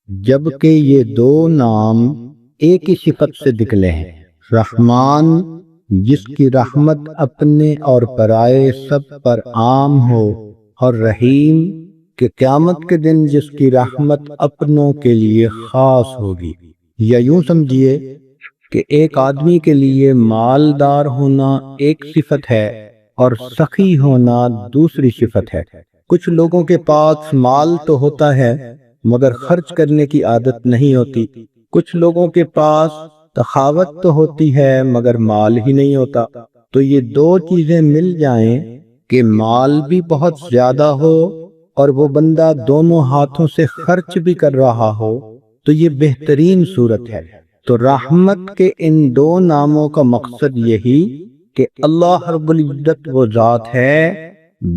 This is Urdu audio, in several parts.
جبکہ یہ دو نام ایک ہی صفت سے نکلے ہیں۔ رحمان جس کی رحمت اپنے اور پرائے سب پر عام ہو، اور رحیم کہ قیامت کے دن جس کی رحمت اپنوں کے لیے خاص ہوگی۔ یا یوں سمجھیے کہ ایک آدمی کے لیے مالدار ہونا ایک صفت ہے اور سخی ہونا دوسری صفت ہے۔ کچھ لوگوں کے پاس مال تو ہوتا ہے مگر خرچ کرنے کی عادت نہیں ہوتی۔ کچھ لوگوں کے پاس سخاوت تو ہوتی ہے مگر مال ہی نہیں ہوتا۔ تو یہ دو چیزیں مل جائیں کہ مال بھی بہت زیادہ ہو اور وہ بندہ دونوں ہاتھوں سے خرچ بھی کر رہا ہو تو یہ بہترین صورت ہے۔ تو رحمت کے ان دو ناموں کا مقصد یہی کہ اللہ رب العزت وہ ذات ہے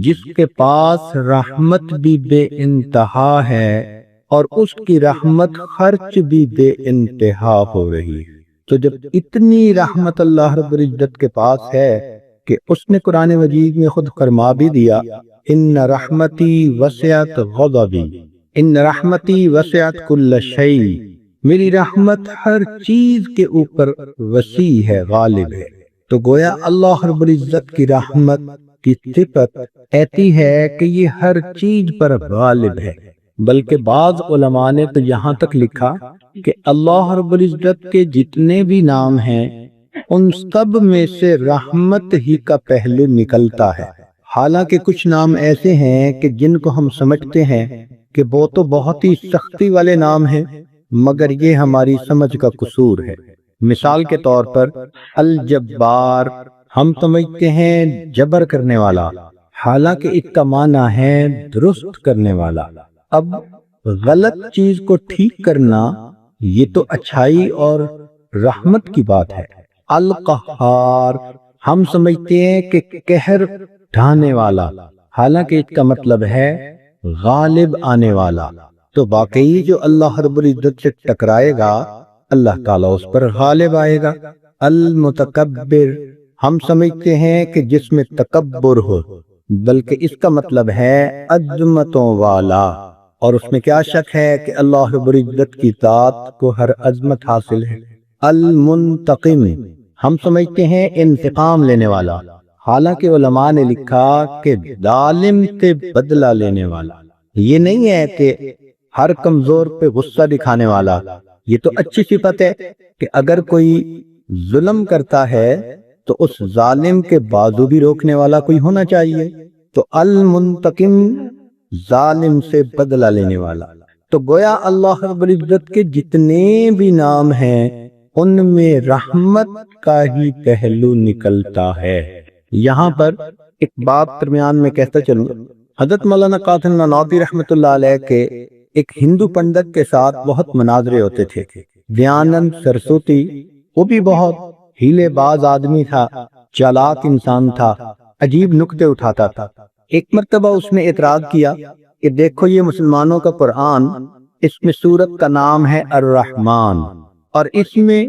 جس کے پاس رحمت بھی بے انتہا ہے اور اس کی رحمت خرچ بھی بے انتہا ہو رہی ہے۔ تو جب اتنی رحمت اللہ رب العزت کے پاس ہے کہ اس نے قرآن مجید میں خود فرما بھی دیا، ان رحمتی وسعت غضبی، ان رحمتی وسعت کل شیء، میری رحمت ہر چیز کے اوپر وسیع ہے، غالب ہے۔ تو گویا اللہ رب العزت کی رحمت کی صفت ایسی ہے کہ یہ ہر چیز پر غالب ہے۔ بلکہ بعض علماء نے تو یہاں تک لکھا کہ اللہ رب العزت کے جتنے بھی نام ہیں ان سب میں سے رحمت ہی کا پہلو نکلتا ہے۔ حالانکہ کچھ نام ایسے ہیں کہ جن کو ہم سمجھتے ہیں کہ وہ تو بہت ہی سختی والے نام ہیں مگر یہ ہماری سمجھ کا قصور ہے۔ مثال کے طور پر الجبار ہم سمجھتے ہیں جبر کرنے والا، حالانکہ اس کا معنی ہے درست کرنے والا۔ اب غلط چیز کو ٹھیک کرنا یہ تو اچھائی اور رحمت کی بات ہے۔ القہار ہم سمجھتے ہیں کہ قہر ڈھانے والا، حالانکہ اس کا مطلب ہے غالب آنے والا۔ تو واقعی جو اللہ رب العزت سے ٹکرائے گا اللہ تعالیٰ اس پر غالب آئے گا۔ المتکبر ہم سمجھتے ہیں کہ جس میں تکبر ہو، بلکہ اس کا مطلب ہے عظمتوں والا، اور اس میں کیا شک ہے کہ اللہ رب العزت کی ذات کو ہر عظمت حاصل ہے۔ المنتقم ہم سمجھتے ہیں انتقام لینے والا، حالانکہ علماء نے لکھا کہ ظالم سے بدلہ لینے والا۔ یہ نہیں ہے کہ ہر کمزور پہ غصہ دکھانے والا، یہ تو اچھی صفت ہے کہ اگر کوئی ظلم کرتا ہے تو اس ظالم کے بازو بھی روکنے والا کوئی ہونا چاہیے۔ تو المنتقم ظالم سے بدلہ لینے والا۔ تو گویا اللہ رب العزت کے جتنے بھی نام ہیں ان میں رحمت کا ہی پہلو نکلتا ہے۔ یہاں پر ایک بات درمیان میں کہتا چلوں، حضرت مولانا قاسم نانوتوی رحمۃ اللہ علیہ کے ایک ہندو پنڈت کے ساتھ بہت مناظرے ہوتے تھے۔ دیانند سرسوتی وہ بھی بہت ہیلے باز آدمی تھا، چالاک انسان تھا، عجیب نکتے اٹھاتا تھا۔ ایک مرتبہ اس نے اعتراض کیا کہ دیکھو یہ مسلمانوں کا قرآن، اس میں سورت کا نام ہے الرحمن، اور اس میں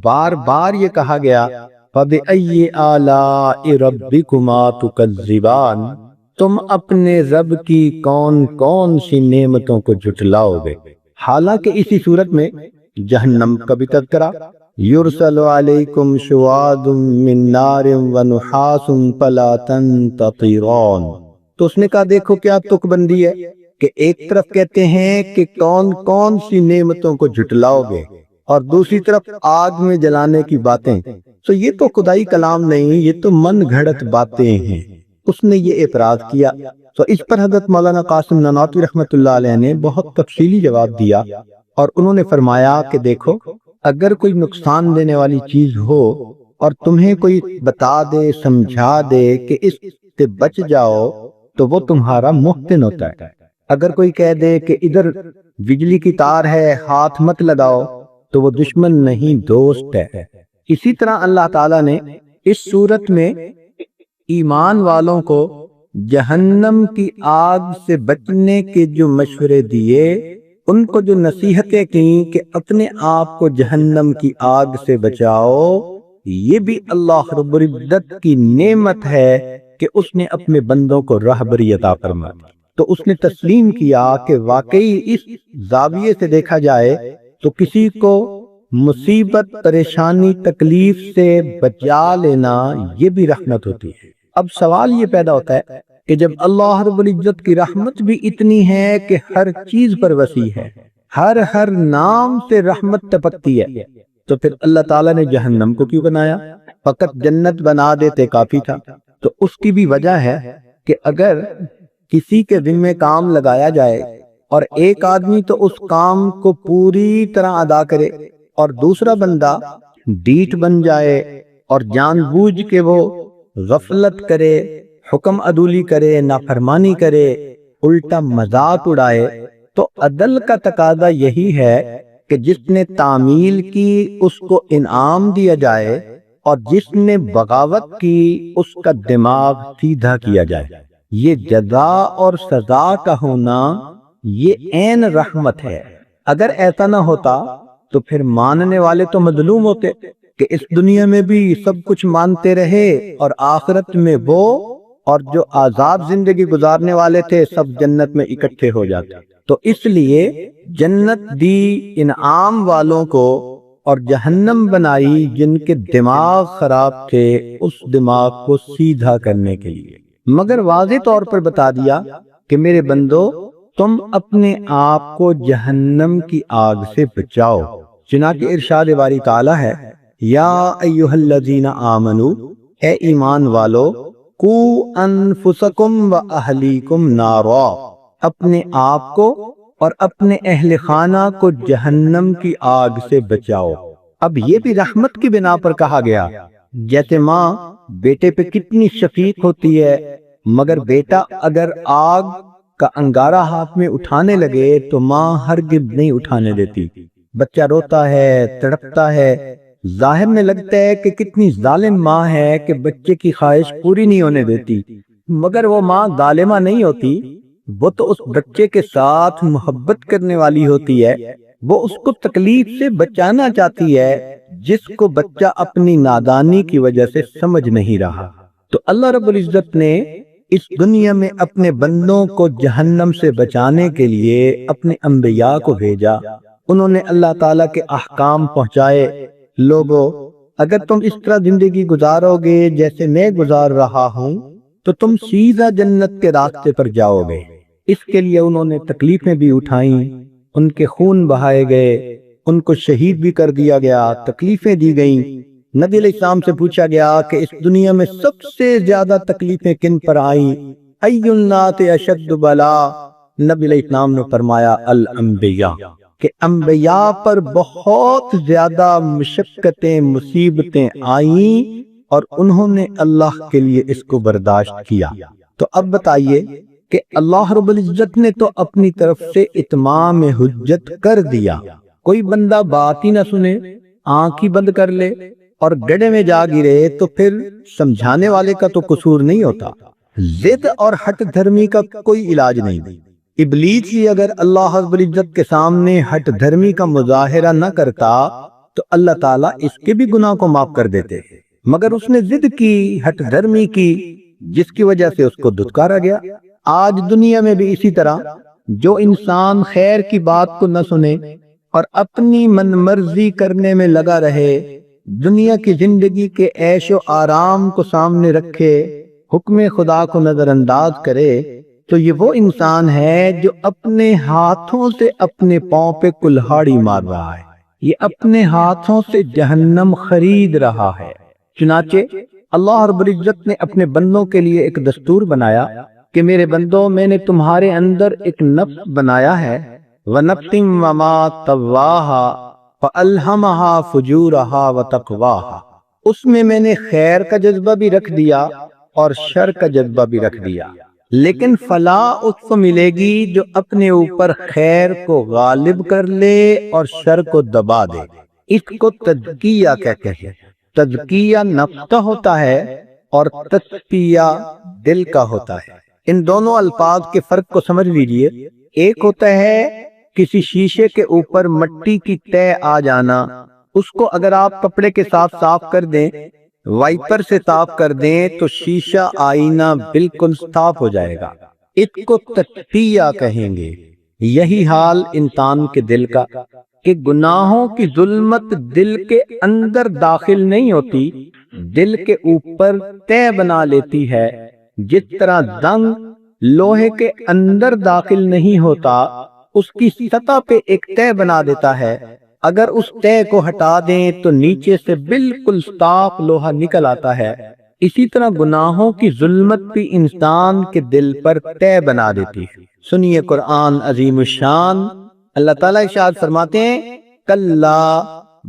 بار بار یہ کہا گیا فَبِأَيِّ آلَاءِ رَبِّكُمَا تُكَذِّبَانِ، تم اپنے رب کی کون کون سی نعمتوں کو جھٹلاؤ گے۔ حالانکہ اسی صورت میں جہنم کا بھی تذکرہ، یُرْسَلُ عَلَيْكُمْ شُوَاظٌ مِّن نَارٍ وَنُحَاسٌ فَلَا تَنتَصِرَانِ، تو اس نے کہا دیکھو کیا تک بندی ہے کہ ایک طرف کہتے ہیں کہ کون کون سی نعمتوں کو جھٹلاؤ گے اور دوسری طرف آگ میں جلانے کی باتیں۔ تو یہ تو خدائی کلام نہیں، یہ تو من گھڑت باتیں ہیں۔ اس نے یہ اعتراض کیا تو اس پر حضرت مولانا قاسم نانوتوی رحمۃ اللہ علیہ نے بہت تفصیلی جواب دیا، اور انہوں نے فرمایا کہ دیکھو اگر کوئی نقصان دینے والی چیز ہو اور تمہیں کوئی بتا دے سمجھا دے کہ اس سے بچ جاؤ تو وہ تمہارا محسن ہوتا ہے۔ اگر کوئی کہہ دے کہ ادھر بجلی کی تار ہے ہاتھ مت لگاؤ تو وہ دشمن نہیں دوست ہے۔ اسی طرح اللہ تعالیٰ نے اس صورت میں ایمان والوں کو جہنم کی آگ سے بچنے کے جو مشورے دیے، ان کو جو نصیحتیں کیں کہ اپنے آپ کو جہنم کی آگ سے بچاؤ، یہ بھی اللہ رب العزت کی نعمت ہے کہ اس نے اپنے بندوں کو راہبری عطا فرمائی۔ تو اس نے تسلیم کیا کہ واقعی اس زاویے سے دیکھا جائے تو کسی کو مصیبت، پریشانی، تکلیف سے بچا لینا یہ بھی رحمت ہوتی ہے۔ اب سوال یہ پیدا ہوتا ہے کہ جب اللہ رب العزت کی رحمت بھی اتنی ہے کہ ہر چیز پر وسیع ہے، ہر نام سے رحمت ٹپکتی ہے، تو پھر اللہ تعالیٰ نے جہنم کو کیوں بنایا؟ فقط جنت بنا دیتے کافی تھا۔ تو اس کی بھی وجہ ہے کہ اگر کسی کے ذمہ کام لگایا جائے اور ایک آدمی تو اس کام کو پوری طرح ادا کرے اور دوسرا بندہ ڈیٹ بن جائے اور جان بوجھ کے وہ غفلت کرے، حکم عدولی کرے، نافرمانی کرے، الٹا مذاق اڑائے، تو عدل کا تقاضا یہی ہے کہ جس نے تعمیل کی اس کو انعام دیا جائے اور جس نے بغاوت کی اس کا دماغ سیدھا کیا جائے۔ یہ جزا اور سزا کا ہونا یہ عین رحمت ہے۔ اگر ایسا نہ ہوتا تو پھر ماننے والے تو مظلوم ہوتے کہ اس دنیا میں بھی سب کچھ مانتے رہے اور آخرت میں وہ اور جو آزاد زندگی گزارنے والے تھے سب جنت میں اکٹھے ہو جاتے۔ تو اس لیے جنت دی انعام والوں کو اور جہنم بنائی جن کے دماغ خراب تھے اس دماغ کو سیدھا کرنے کے لیے، مگر واضح طور پر بتا دیا کہ میرے بندو تم اپنے آپ کو جہنم کی آگ سے بچاؤ۔ چنانچہ ارشاد باری تعالی ہے، یا ایھا الذین آمنو، اے ایمان والو، قو انفسکم و اہلیکم نارا، اپنے آپ کو اور اپنے اہل خانہ کو جہنم کی آگ سے بچاؤ۔ اب یہ بھی رحمت کی بنا پر کہا گیا، جیسے ماں بیٹے پہ کتنی شفیق ہوتی ہے، مگر بیٹا اگر آگ کا انگارہ ہاتھ میں اٹھانے لگے تو ماں ہرگز نہیں اٹھانے دیتی۔ بچہ روتا ہے، تڑپتا ہے، ظاہر میں لگتا ہے کہ کتنی ظالم ماں ہے کہ بچے کی خواہش پوری نہیں ہونے دیتی، مگر وہ ماں ظالمہ نہیں ہوتی، وہ تو اس بچے کے ساتھ محبت کرنے والی ہوتی ہے، وہ اس کو تکلیف سے بچانا چاہتی ہے جس کو بچہ اپنی نادانی کی وجہ سے سمجھ نہیں رہا۔ تو اللہ رب العزت نے اس دنیا میں اپنے بندوں کو جہنم سے بچانے کے لیے اپنے انبیاء کو بھیجا، انہوں نے اللہ تعالیٰ کے احکام پہنچائے۔ لوگو اگر تم اس طرح زندگی گزارو گے جیسے میں گزار رہا ہوں تو تم سیدھا جنت کے راستے پر جاؤ گے۔ اس کے لیے انہوں نے تکلیفیں بھی اٹھائیں، ان کے خون بہائے گئے، ان کو شہید بھی کر دیا گیا، تکلیفیں دی گئیں۔ نبی علیہ السلام سے پوچھا گیا کہ اس دنیا میں سب سے زیادہ تکلیفیں کن پر آئیں؟ ای الناس اشد بلا، نبی علیہ السلام نے فرمایا الانبیاء، کہ انبیاء پر بہت زیادہ مشقتیں، مصیبتیں آئیں اور انہوں نے اللہ کے لیے اس کو برداشت کیا۔ تو اب بتائیے کہ اللہ رب العزت نے تو اپنی طرف سے اتمام حجت کر دیا، کوئی بندہ بات ہی نہ سنے، آنکھ ہی بند کر لے اور گڑھے میں جا گرے تو پھر سمجھانے والے کا تو قصور نہیں ہوتا۔ ضد اور ہٹ دھرمی کا کوئی علاج نہیں۔ ابلیس ہی اگر اللہ رب العزت کے سامنے ہٹ دھرمی کا مظاہرہ نہ کرتا تو اللہ تعالیٰ اس کے بھی گناہ کو معاف کر دیتے، مگر اس نے ضد کی، ہٹ دھرمی کی، جس کی وجہ سے اس کو دھتکارا گیا۔ آج دنیا میں بھی اسی طرح جو انسان خیر کی بات کو نہ سنے اور اپنی من مرضی کرنے میں لگا رہے، دنیا کی زندگی کے عیش و آرام کو سامنے رکھے، حکم خدا کو نظر انداز کرے، تو یہ وہ انسان ہے جو اپنے ہاتھوں سے اپنے پاؤں پہ کلہاڑی مار رہا ہے، یہ اپنے ہاتھوں سے جہنم خرید رہا ہے۔ چنانچہ اللہ رب العزت نے اپنے بندوں کے لیے ایک دستور بنایا کہ میرے بندوں، میں نے تمہارے اندر ایک نفس بنایا ہے، وَنَفْسٍ وَمَا سَوَّاهَا فَأَلْهَمَهَا فُجُورَهَا وَتَقْوَاهَا، اس میں نے خیر کا جذبہ بھی رکھ دیا اور شر کا جذبہ بھی رکھ دیا، لیکن فلاح اس کو ملے گی جو اپنے اوپر خیر کو غالب کر لے اور شر کو دبا دے۔ اس کو تزکیہ کہتے ہیں۔ تزکیہ نفس کا ہوتا ہے اور تصفیہ دل کا ہوتا ہے۔ ان دونوں الفاظ کے فرق کو سمجھ لیجئے۔ ایک ہوتا ہے کسی شیشے کے اوپر مٹی کی تہ آ جانا، اس کو اگر آپ کپڑے کے ساتھ صاف کر دیں، وائپر سے صاف کر دیں تو شیشہ آئینہ بالکل صاف ہو جائے گا۔ اس کو تقیہ کہیں گے۔ یہی حال انسان کے دل کا کہ گناہوں کی ظلمت دل کے اندر داخل نہیں ہوتی، دل کے اوپر طے بنا لیتی ہے۔ جس طرح زنگ لوہے کے اندر داخل نہیں ہوتا، اس کی سطح پہ ایک طے بنا دیتا ہے، اگر اس طے کو ہٹا دیں تو نیچے سے بالکل صاف لوہا نکل آتا ہے۔ اسی طرح گناہوں کی ظلمت بھی انسان کے دل پر طے بنا دیتی ہے۔ سنیے قرآن عظیم الشان، اللہ تعالیٰ ارشاد فرماتے ہیں کلا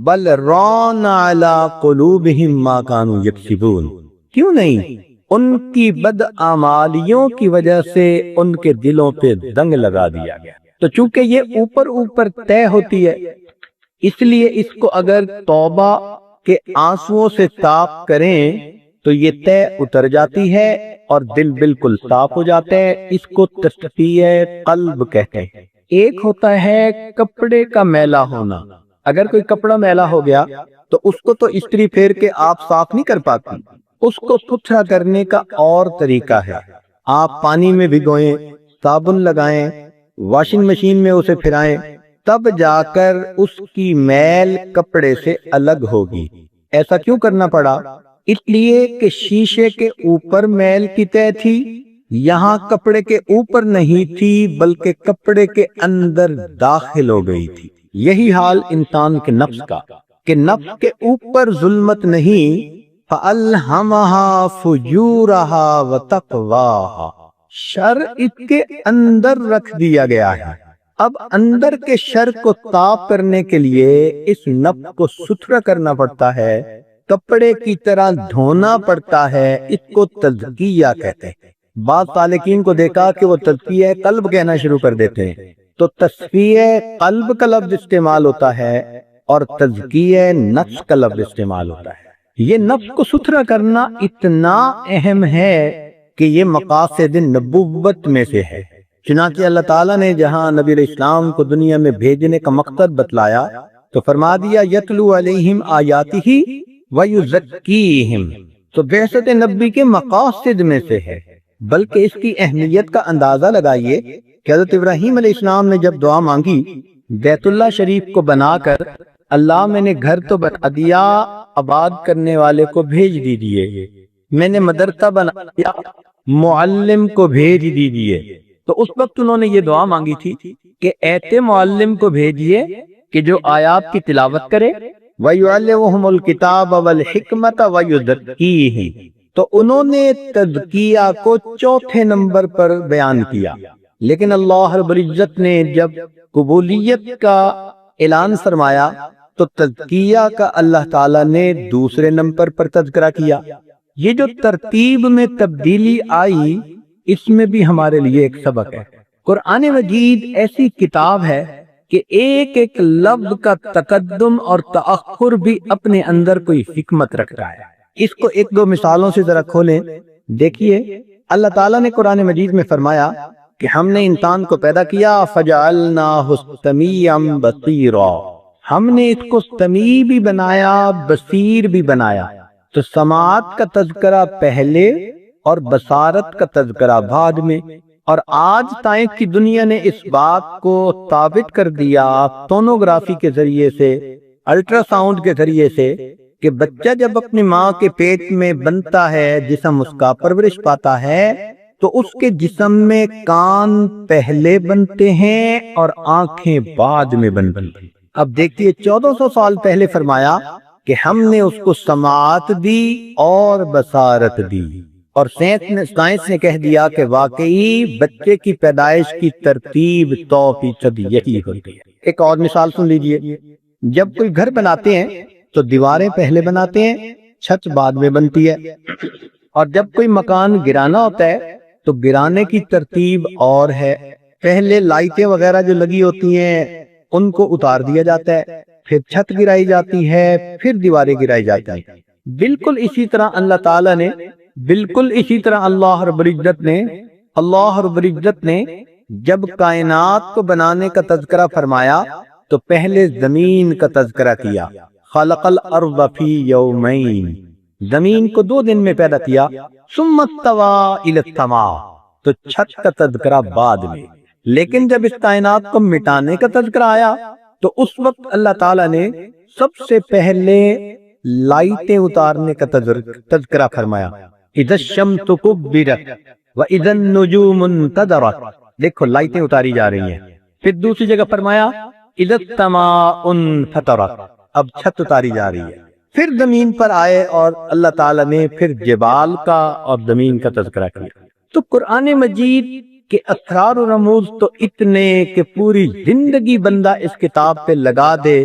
بل ران علی قلوبہم ما کانوا یکسبون، کیوں نہیں، ان کی بدعمالیوں کی وجہ سے ان کے دلوں پہ زنگ لگا دیا گیا۔ تو چونکہ یہ اوپر اوپر طے ہوتی ہے، اس لیے اس کو اگر توبہ کے آنسوؤں سے صاف کریں تو یہ طے اتر جاتی ہے اور دل بالکل صاف ہو جاتا ہے۔ اس کو تصفیہ قلب کہتے ہیں۔ ایک ہوتا ہے کپڑے کا میلا ہونا، اگر کوئی کپڑا میلا ہو گیا تو اس کو تو استری پھیر کے آپ صاف نہیں کر پاتی، اس کو ستھرا کرنے کا اور طریقہ ہے۔ آپ پانی میں بھگوئیں، صابن لگائیں، واشنگ مشین میں اسے پھرائیں، تب جا کر اس کی میل کپڑے سے الگ ہوگی۔ ایسا کیوں کرنا پڑا؟ اس لیے کہ شیشے کے اوپر میل کی طے تھی، یہاں کپڑے کے اوپر نہیں تھی بلکہ کپڑے کے اندر داخل ہو گئی تھی۔ یہی حال انسان کے نفس کا کہ نفس کے اوپر ظلمت نہیں، فَأَلْهَمَهَا فُجُورَهَا وَتَقْوَاهَا، شر اس کے اندر رکھ دیا گیا ہے۔ اب اندر کے شر کو صاف کرنے کے لیے اس نفس کو ستھرا کرنا پڑتا ہے، کپڑے کی طرح دھونا پڑتا ہے۔ اس کو تزکیہ کہتے ہیں۔ بعض سالکین کو دیکھا کہ وہ تزکیہ قلب کہنا شروع کر دیتے ہیں، تو تزکیہ قلب کا لفظ استعمال ہوتا ہے اور تزکیہ نفس کا لفظ استعمال ہوتا ہے۔ یہ نفس کو ستھرا کرنا اتنا اہم ہے کہ یہ مقاصد نبوت میں سے ہے۔ چنانچہ اللہ تعالیٰ نے جہاں نبی علیہ السلام کو دنیا میں بھیجنے کا مقصد بتلایا تو فرما دیا یتلو علیہم آیاتہ ویزکیہم، تو بعثت نبی کے مقاصد میں سے ہے۔ بلکہ اس کی اہمیت کا اندازہ لگائیے کہ حضرت ابراہیم علیہ السلام نے جب دعا مانگی بیت اللہ شریف کو بنا کر، اللہ میں نے گھر تو بنا دیا، آباد کرنے والے کو بھیج دیجیے، میں نے مدرسہ بنا دیا، معلم کو بھیج دیجیے۔ تو اس وقت انہوں نے یہ دعا مانگی تھی کہ ایسے معلم کو بھیجیے کہ جو آیات کی تلاوت کرے، وَيُعَلِّمُهُمُ الْكِتَابَ وَالْحِكْمَةَ وَيُزَكِّيهِمْ، تو انہوں نے تزکیہ کو چوتھے نمبر پر بیان کیا۔ لیکن اللہ رب العزت نے جب قبولیت کا اعلان فرمایا تو تزکیہ کا اللہ تعالیٰ نے دوسرے نمبر پر تذکرہ کیا۔ یہ جو ترتیب میں تبدیلی آئی، اس میں بھی ہمارے لیے ایک سبق ہے۔ قرآن مجید ایسی کتاب ہے کہ ایک ایک لفظ کا تقدم اور تأخر بھی اپنے اندر کوئی حکمت رکھتا ہے۔ اس کو ایک دو مثالوں سے ذرا کھولیں، دیکھیے اللہ تعالیٰ نے قرآن مجید میں فرمایا کہ ہم نے انسان کو پیدا کیا فَجَعَلْنَاهُ سَمِيعًا بَصِيرًا، ہم نے اس کو سمیع بھی بنایا، بصیر بھی بنایا۔ تو سماعت کا تذکرہ پہلے اور بصارت کا تذکرہ بعد میں، اور آج سائنس کی دنیا نے اس بات کو ثابت کر دیا سونوگرافی کے ذریعے سے، الٹرا ساؤنڈ کے ذریعے سے، کہ بچہ جب اپنی ماں کے پیٹ میں بنتا ہے، جسم اس کا پرورش پاتا ہے، تو اس کے جسم میں کان پہلے بنتے ہیں اور آنکھیں بعد میں بنتی ہیں۔ اب دیکھیے 1400 سال پہلے فرمایا کہ ہم نے اس کو سماعت دی اور بصارت دی، اور سائنس نے کہہ دیا کہ واقعی بچے کی پیدائش کی ترتیب 100% یہی ہوتی ہے۔ ایک اور مثال سن لیجئے، جب کوئی گھر بناتے ہیں تو دیواریں پہلے بناتے ہیں، چھت بعد میں بنتی ہے، اور جب کوئی مکان گرانا ہوتا ہے تو گرانے کی ترتیب اور ہے، پہلے لائٹیں وغیرہ جو لگی ہوتی ہیں ان کو اتار دیا جاتا ہے، پھر چھت گرائی جاتی ہے، پھر دیواریں گرائی جاتی ہیں۔ بالکل اسی طرح اللہ تعالیٰ نے، بالکل اسی طرح اللہ رب العزت نے جب کائنات کو بنانے کا تذکرہ فرمایا تو پہلے زمین کا تذکرہ کیا، خلق الارض فی یومین، زمین کو 2 دن میں پیدا کیا، ثم استوی الی السماء، تو چھت کا تذکرہ بعد میں، لیکن جب اس کائنات کو مٹانے کا تذکرہ آیا تو اس وقت اللہ تعالیٰ نے سب سے پہلے لائٹیں اتارنے کا تذکرہ فرمایا، اذا الشمس کبرت واذا النجوم انتدرت، دیکھو لائٹیں اتاری جا رہی ہیں۔ پھر دوسری جگہ فرمایا اذا السماء انفطرت، اب چھت اتاری جا رہی ہے۔ پھر زمین پر آئے اور اللہ تعالیٰ نے پھر جبال کا اور زمین کا تذکرہ کیا۔ تو قرآن مجید کے اسرار و رموز تو اتنے کہ پوری زندگی بندہ اس کتاب پہ لگا دے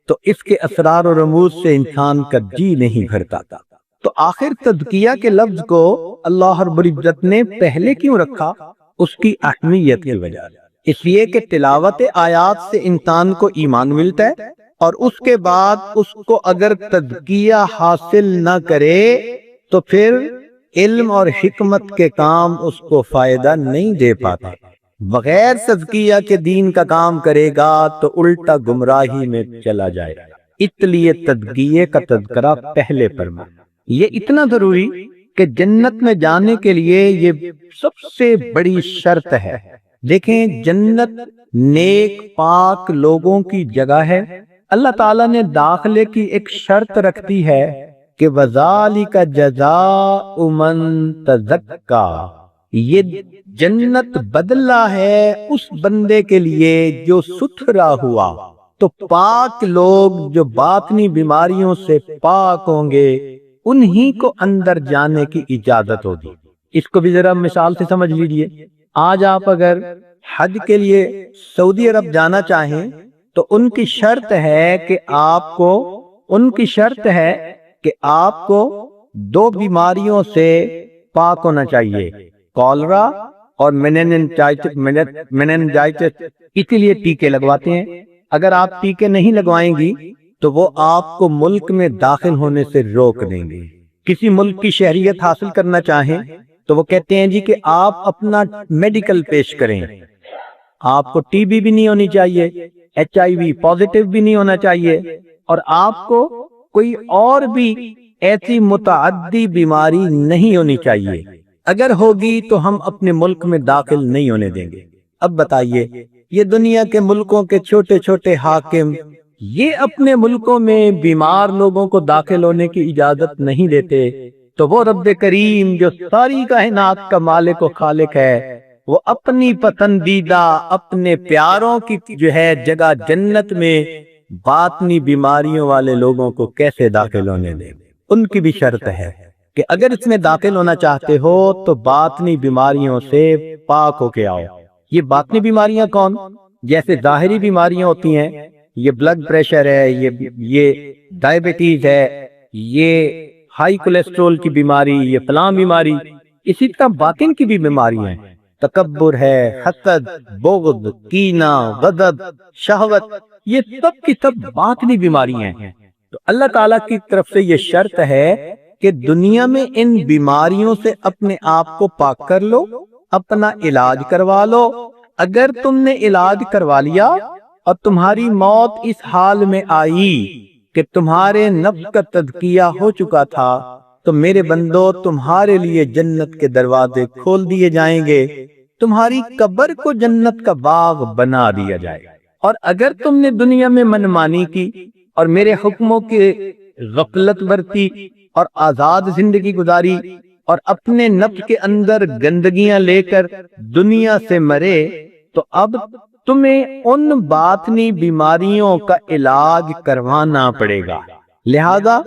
تو اس کے اسرار و رموز سے انسان کا جی نہیں بھرتا تھا۔ تو آخر تزکیہ کے لفظ کو اللہ رب العزت نے پہلے کیوں رکھا؟ اس کی اہمیت کی وجہ سے، اس لیے کہ تلاوت آیات سے انسان کو ایمان ملتا ہے، اور اس کے بعد اس کو اگر تزکیہ حاصل نہ کرے تو پھر علم اور حکمت کے کام اس کو فائدہ نہیں دے پاتے۔ بغیر تزکیہ کے دین کا کام کرے گا تو الٹا گمراہی میں چلا جائے گا، اس لیے تزکیے کا تذکرہ پہلے فرمایا۔ یہ اتنا ضروری کہ جنت میں جانے کے لیے یہ سب سے بڑی شرط ہے۔ دیکھیں جنت نیک پاک لوگوں کی جگہ ہے، اللہ تعالیٰ نے داخلے کی ایک شرط رکھ دی ہے کہ وَذَلِكَ جَزَاءُ مَن تَزَكَّىٰ، یہ جنت بدلہ ہے اس بندے کے لیے جو ستھرا ہوا۔ تو پاک لوگ جو باطنی بیماریوں سے پاک ہوں گے انہی کو اندر جانے کی اجازت ہوگی۔ اس کو بھی ذرا مثال سے سمجھ لیجئے۔ آج آپ اگر حج کے لیے سعودی عرب جانا چاہیں تو ان کی شرط ہے کہ آپ کو دو بیماریوں سے پاک ہونا چاہیے، کالرا اور میننجائٹس، اسی لیے ٹیکے لگواتے ہیں۔ اگر آپ ٹیکے نہیں لگوائیں گی تو وہ آپ کو ملک میں داخل ہونے سے روک دیں گے۔ کسی ملک کی شہریت حاصل کرنا چاہیں تو وہ کہتے ہیں جی کہ آپ اپنا میڈیکل پیش کریں، آپ کو ٹی بی بھی نہیں ہونی چاہیے، HIV پازیٹیو بھی نہیں ہونا چاہیے، اور آپ کو کوئی اور بھی ایسی متعدی بیماری نہیں ہونی چاہیے، اگر ہوگی تو ہم اپنے ملک میں داخل نہیں ہونے دیں گے۔ اب بتائیے یہ دنیا کے ملکوں کے چھوٹے چھوٹے حاکم یہ اپنے ملکوں میں بیمار لوگوں کو داخل ہونے کی اجازت نہیں دیتے، تو وہ رب کریم جو ساری کائنات کا مالک و خالق ہے وہ اپنی پسندیدہ اپنے پیاروں کی جو ہے جگہ جنت میں باطنی بیماریوں والے لوگوں کو کیسے داخل ہونے دیں؟ ان کی بھی شرط ہے کہ اگر اس میں داخل ہونا چاہتے ہو تو باطنی بیماریوں سے پاک ہو کے آؤ۔ یہ باطنی بیماریاں کون؟ جیسے ظاہری بیماریاں ہوتی ہیں، یہ بلڈ پریشر ہے، یہ ڈائبٹیز ہے، یہ ہائی کولیسٹرول کی بیماری، یہ فلاں بیماری، اسی طرح باطن کی بھی بیماریاں ہیں، تکبر ہے، حسد، بغض، کینہ، غضب، شہوت، یہ سب کی سب باطنی بیماریاں ہیں۔ تو اللہ تعالیٰ کی طرف سے یہ شرط ہے کہ دنیا میں ان بیماریوں سے اپنے آپ کو پاک کر لو، اپنا علاج کروا لو۔ اگر تم نے علاج کروا لیا اور تمہاری موت اس حال میں آئی کہ تمہارے نفس کا تزکیہ ہو چکا تھا تو میرے بندو تمہارے لیے جنت کے دروازے کھول دیے جائیں گے، تمہاری قبر کو جنت کا باغ بنا دیا جائے گا۔ اور اگر تم نے دنیا میں منمانی کی اور میرے حکموں کے غفلت برتی اور آزاد زندگی گزاری اور اپنے نفس کے اندر گندگیاں لے کر دنیا سے مرے تو اب تمہیں ان باطنی بیماریوں کا علاج کروانا پڑے گا۔ لہذا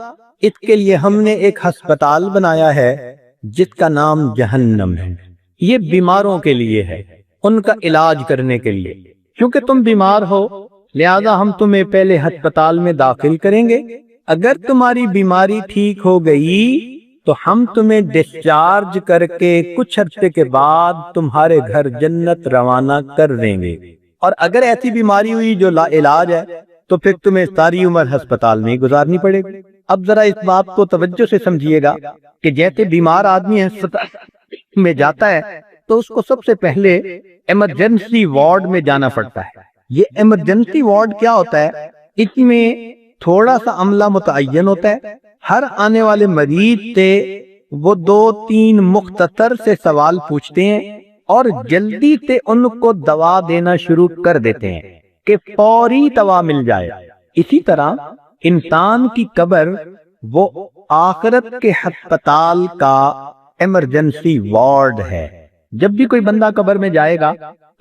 اس کے لیے ہم نے ایک ہسپتال بنایا ہے جس کا نام جہنم ہے۔ یہ بیماروں کے لیے ہے، ان کا علاج کرنے کے لیے۔ کیونکہ تم بیمار ہو لہذا ہم تمہیں پہلے ہسپتال میں داخل کریں گے، اگر تمہاری بیماری ٹھیک ہو گئی تو ہم تمہیں ڈسچارج کر کے کچھ عرصے کے بعد تمہارے گھر جنت روانہ کر دیں گے۔ اور اگر ایسی بیماری ہوئی جو لا علاج ہے تو پھر تمہیں ساری عمر ہسپتال میں گزارنی پڑے گی۔ اب ذرا اس بات کو توجہ سے سمجھیے گا کہ جیسے بیمار آدمی ہسپتال میں جاتا ہے تو اس کو سب سے پہلے ایمرجنسی وارڈ میں جانا پڑتا ہے۔ یہ ایمرجنسی وارڈ کیا ہوتا ہے؟ اس میں تھوڑا سا عملہ متعین ہوتا ہے، ہر آنے والے مریض سے وہ 2-3 مختصر سے سوال پوچھتے ہیں، اور جلدی سے ان کو دوا دینا شروع کر دیتے ہیں کہ فوری دوا مل جائے۔ اسی طرح انسان کی قبر وہ آخرت کے ہسپتال کا ایمرجنسی وارڈ ہے۔ جب بھی کوئی بندہ قبر میں جائے گا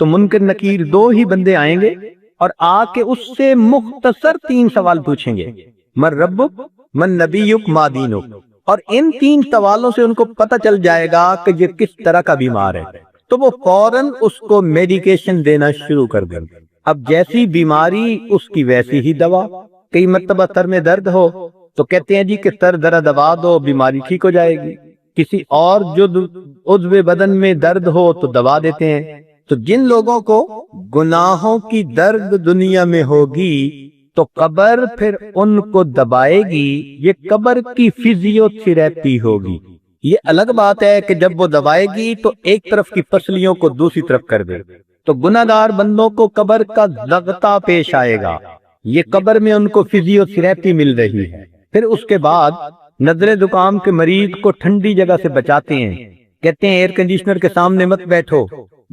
تو منکر نکیر دو ہی بندے آئیں گے اور آ کے اس سے مختصر 3 سوال پوچھیں گے، من ربک، من نبیک، ما دینک، اور ان 3 سوالوں سے ان کو پتہ چل جائے گا کہ یہ کس طرح کا بیمار ہے، تو وہ فوراً اس کو میڈیکیشن دینا شروع کر دیں۔ اب جیسی بیماری اس کی ویسی ہی دوا۔ کئی مرتبہ سر میں درد ہو تو کہتے ہیں جی کہ سر ذرا دبا دو، بیماری ٹھیک ہو جائے گی۔ کسی اور جو عضو بدن میں درد ہو تو دبا دیتے ہیں۔ تو جن لوگوں کو گناہوں کی درد دنیا میں ہوگی تو قبر پھر ان کو دبائے گی، یہ قبر کی فزیو تھراپی ہوگی۔ یہ الگ بات ہے کہ جب وہ دبائے گی تو ایک طرف کی پسلیوں کو دوسری طرف کر دے، تو گناہگار بندوں کو قبر کا ضغطہ پیش آئے گا، یہ قبر میں ان کو فزیو تھراپی مل رہی ہے۔ پھر اس کے بعد نزلے زکام کے مریض کو ٹھنڈی جگہ سے بچاتے ہیں، کہتے ہیں ایئر کنڈیشنر کے سامنے مت بیٹھو،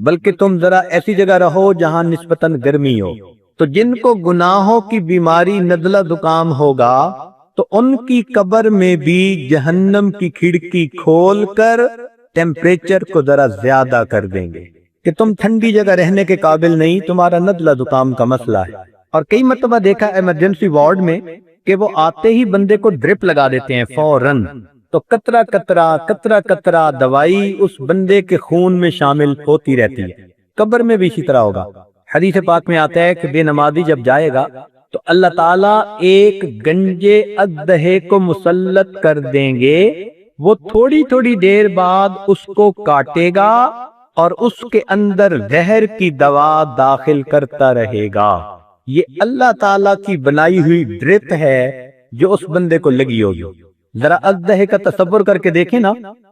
بلکہ تم ذرا ایسی جگہ رہو جہاں نسبتاً گرمی ہو۔ تو جن کو گناہوں کی بیماری نزلہ زکام ہوگا تو ان کی قبر میں بھی جہنم کی کھڑکی کھول کر ٹیمپریچر کو ذرا زیادہ کر دیں گے کہ تم ٹھنڈی جگہ رہنے کے قابل نہیں، تمہارا نزلہ زکام کا مسئلہ ہے۔ اور کئی مرتبہ دیکھا ایمرجنسی وارڈ میں کہ وہ آتے ہی بندے کو ڈرپ لگا دیتے ہیں فوراً، تو قطرہ قطرہ دوائی اس بندے کے خون میں شامل ہوتی رہتی ہے۔ قبر میں بھی اسی طرح ہوگا۔ حدیث پاک میں آتا ہے کہ بے نمازی جب جائے گا تو اللہ تعالیٰ ایک گنجے اژدہے کو مسلط کر دیں گے، وہ تھوڑی تھوڑی دیر بعد اس کو کاٹے گا اور اس کے اندر زہر کی دوا داخل کرتا رہے گا۔ یہ اللہ تعالیٰ کی بنائی ہوئی ڈرپ ہے جو اس بندے کو لگی ہوگی۔ ذرا اژدہے کا تصور کر کے دیکھیں نا،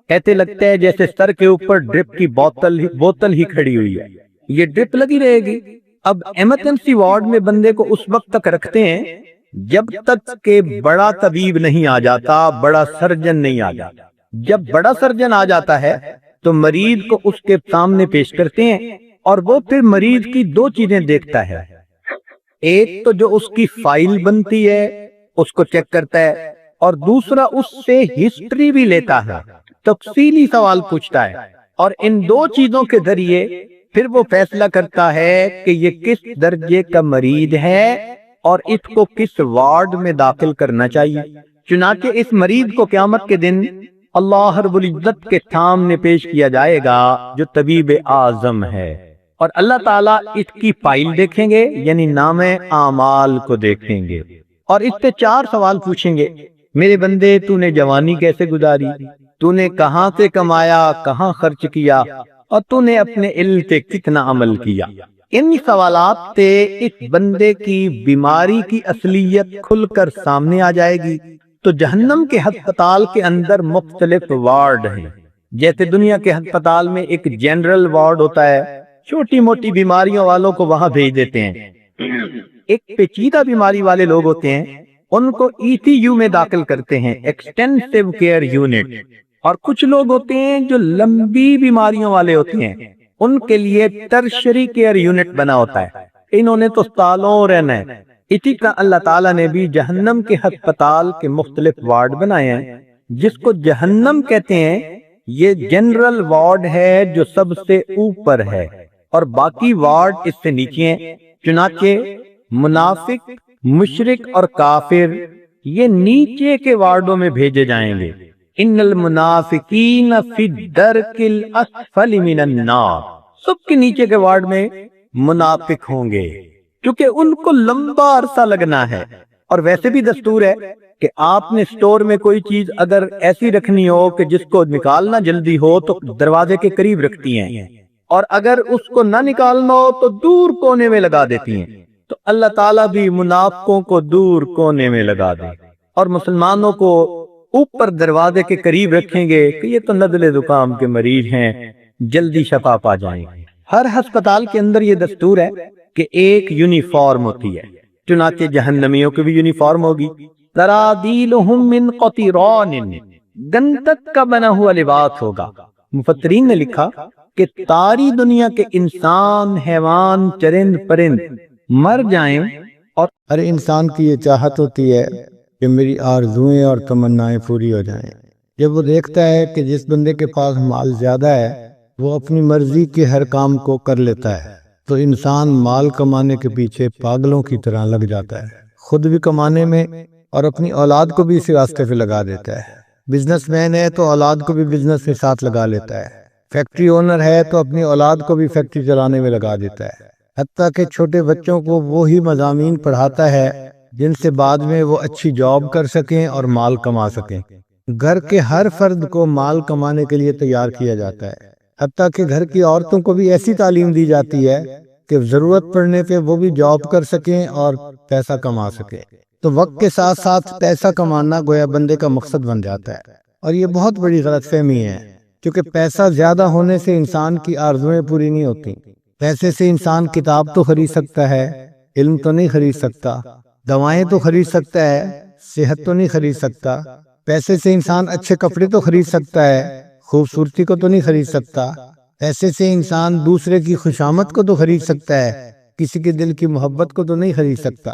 ایسے لگتا ہے جیسے سر کے اوپر ڈرپ کی بوتل ہی کھڑی ہوئی ہے، یہ ڈرپ لگی رہے گی۔ اب ایمرجنسی وارڈ میں بندے کو اس وقت تک رکھتے ہیں جب تک کہ بڑا طبیب نہیں آ جاتا، بڑا سرجن نہیں آ جاتا۔ جب بڑا سرجن آ جاتا ہے تو مریض کو اس کے سامنے پیش کرتے ہیں اور وہ پھر مریض کی 2 چیزیں دیکھتا ہے، ایک تو جو اس کی فائل بنتی ہے اس کو چیک کرتا ہے، اور دوسرا اس سے ہسٹری بھی لیتا ہے، تفصیلی سوال پوچھتا ہے، اور ان 2 چیزوں کے ذریعے پھر وہ فیصلہ کرتا ہے کہ یہ کس درجے کا مریض ہے اور اس کو کس وارڈ میں داخل کرنا چاہیے۔ چنانچہ اس مریض کو قیامت کے دن اللہ رب العزت کے سامنے پیش کیا جائے گا جو طبیب اعظم ہے، اور اللہ تعالیٰ اس کی فائل دیکھیں گے، یعنی نام اعمال کو دیکھیں گے، اور اس سے 4 سوال پوچھیں گے، میرے بندے تو نے جوانی کیسے گزاری، تو نے کہاں سے کمایا، کہاں خرچ کیا، اور تو نے اپنے علم سے کتنا عمل کیا۔ ان سوالات سے اس بندے کی بیماری کی اصلیت کھل کر سامنے آ جائے گی۔ تو جہنم کے ہسپتال کے اندر مختلف وارڈ ہیں، جیسے دنیا کے ہسپتال میں ایک جنرل وارڈ ہوتا ہے، چھوٹی موٹی بیماریوں والوں کو وہاں بھیج دیتے ہیں۔ ایک پیچیدہ بیماری والے لوگ ہوتے ہیں، ان کو ECU میں داخل کرتے ہیں، ایکسٹینسو کیئر یونٹ۔ اور کچھ لوگ ہوتے ہیں جو لمبی بیماریوں والے ہوتے ہیں، ان کے لیے ٹرشری کیئر یونٹ بنا ہوتا ہے، انہوں نے تو سالوں رہنا ہے۔ اسی طرح اللہ تعالیٰ نے بھی جہنم کے ہسپتال کے مختلف وارڈ بنائے ہیں، جس کو جہنم کہتے ہیں۔ یہ جنرل وارڈ ہے جو سب سے اوپر ہے، اور باقی وارڈ اس سے نیچے ہیں۔ چنانچہ منافق، مشرک اور کافر یہ نیچے کے وارڈوں میں بھیجے جائیں گے۔ ان المنافقین فی الدرک الاسفل من النار، سب کے نیچے کے وارڈ میں منافق ہوں گے، کیونکہ ان کو لمبا عرصہ لگنا ہے۔ اور ویسے بھی دستور ہے کہ آپ نے سٹور میں کوئی چیز اگر ایسی رکھنی ہو کہ جس کو نکالنا جلدی ہو تو دروازے کے قریب رکھتی ہیں، اور اگر اس کو نہ نکالنا ہو تو دور کونے میں لگا دیتی ہیں۔ تو اللہ تعالیٰ بھی منافقوں کو دور کونے میں لگا دے، اور مسلمانوں کو اوپر دروازے کے قریب رکھیں گے کہ یہ تو نزلے زکام کے مریض ہیں، جلدی شفا پا جائیں گے۔ ہر ہسپتال کے اندر یہ دستور ہے کہ ایک یونیفارم ہوتی ہے، چنانچہ جہنمیوں کی بھی یونیفارم ہوگی۔ سرابیلہم من قطران، گندک کا بنا ہوا لباس ہوگا۔ مفسرین نے لکھا کہ ساری دنیا کے انسان، حیوان، چرند پرند مر جائیں، اور ہر انسان کی یہ چاہت ہوتی ہے کہ میری آرزوئیں اور تمنائیں پوری ہو جائیں۔ جب وہ دیکھتا ہے کہ جس بندے کے پاس مال زیادہ ہے وہ اپنی مرضی کے ہر کام کو کر لیتا ہے، تو انسان مال کمانے کے پیچھے پاگلوں کی طرح لگ جاتا ہے، خود بھی کمانے میں اور اپنی اولاد کو بھی اسی راستے پہ لگا دیتا ہے۔ بزنس مین ہے تو اولاد کو بھی بزنس میں ساتھ لگا لیتا ہے، فیکٹری اونر ہے تو اپنی اولاد کو بھی فیکٹری چلانے میں لگا دیتا ہے، حتیٰ کہ چھوٹے بچوں کو وہی مضامین پڑھاتا ہے جن سے بعد میں وہ اچھی جاب کر سکیں اور مال کما سکیں۔ گھر کے ہر فرد کو مال کمانے کے لیے تیار کیا جاتا ہے، حتیٰ کہ گھر کی عورتوں کو بھی ایسی تعلیم دی جاتی ہے کہ ضرورت پڑنے پہ وہ بھی جاب کر سکیں اور پیسہ کما سکیں۔ تو وقت کے ساتھ ساتھ پیسہ کمانا گویا بندے کا مقصد بن جاتا ہے، اور یہ بہت بڑی غلط فہمی ہے، کیونکہ پیسہ زیادہ ہونے سے انسان کی آرزویں پوری نہیں ہوتی۔ پیسے سے انسان کتاب تو خرید سکتا ہے، علم تو نہیں خرید سکتا، دوائیں تو خرید سکتا ہے، صحت تو نہیں خرید سکتا۔ پیسے سے انسان اچھے کپڑے تو خرید سکتا ہے، خوبصورتی کو تو نہیں خرید سکتا۔ پیسے سے انسان دوسرے کی خوشامد کو تو خرید سکتا ہے، کسی کے دل کی محبت کو تو نہیں خرید سکتا۔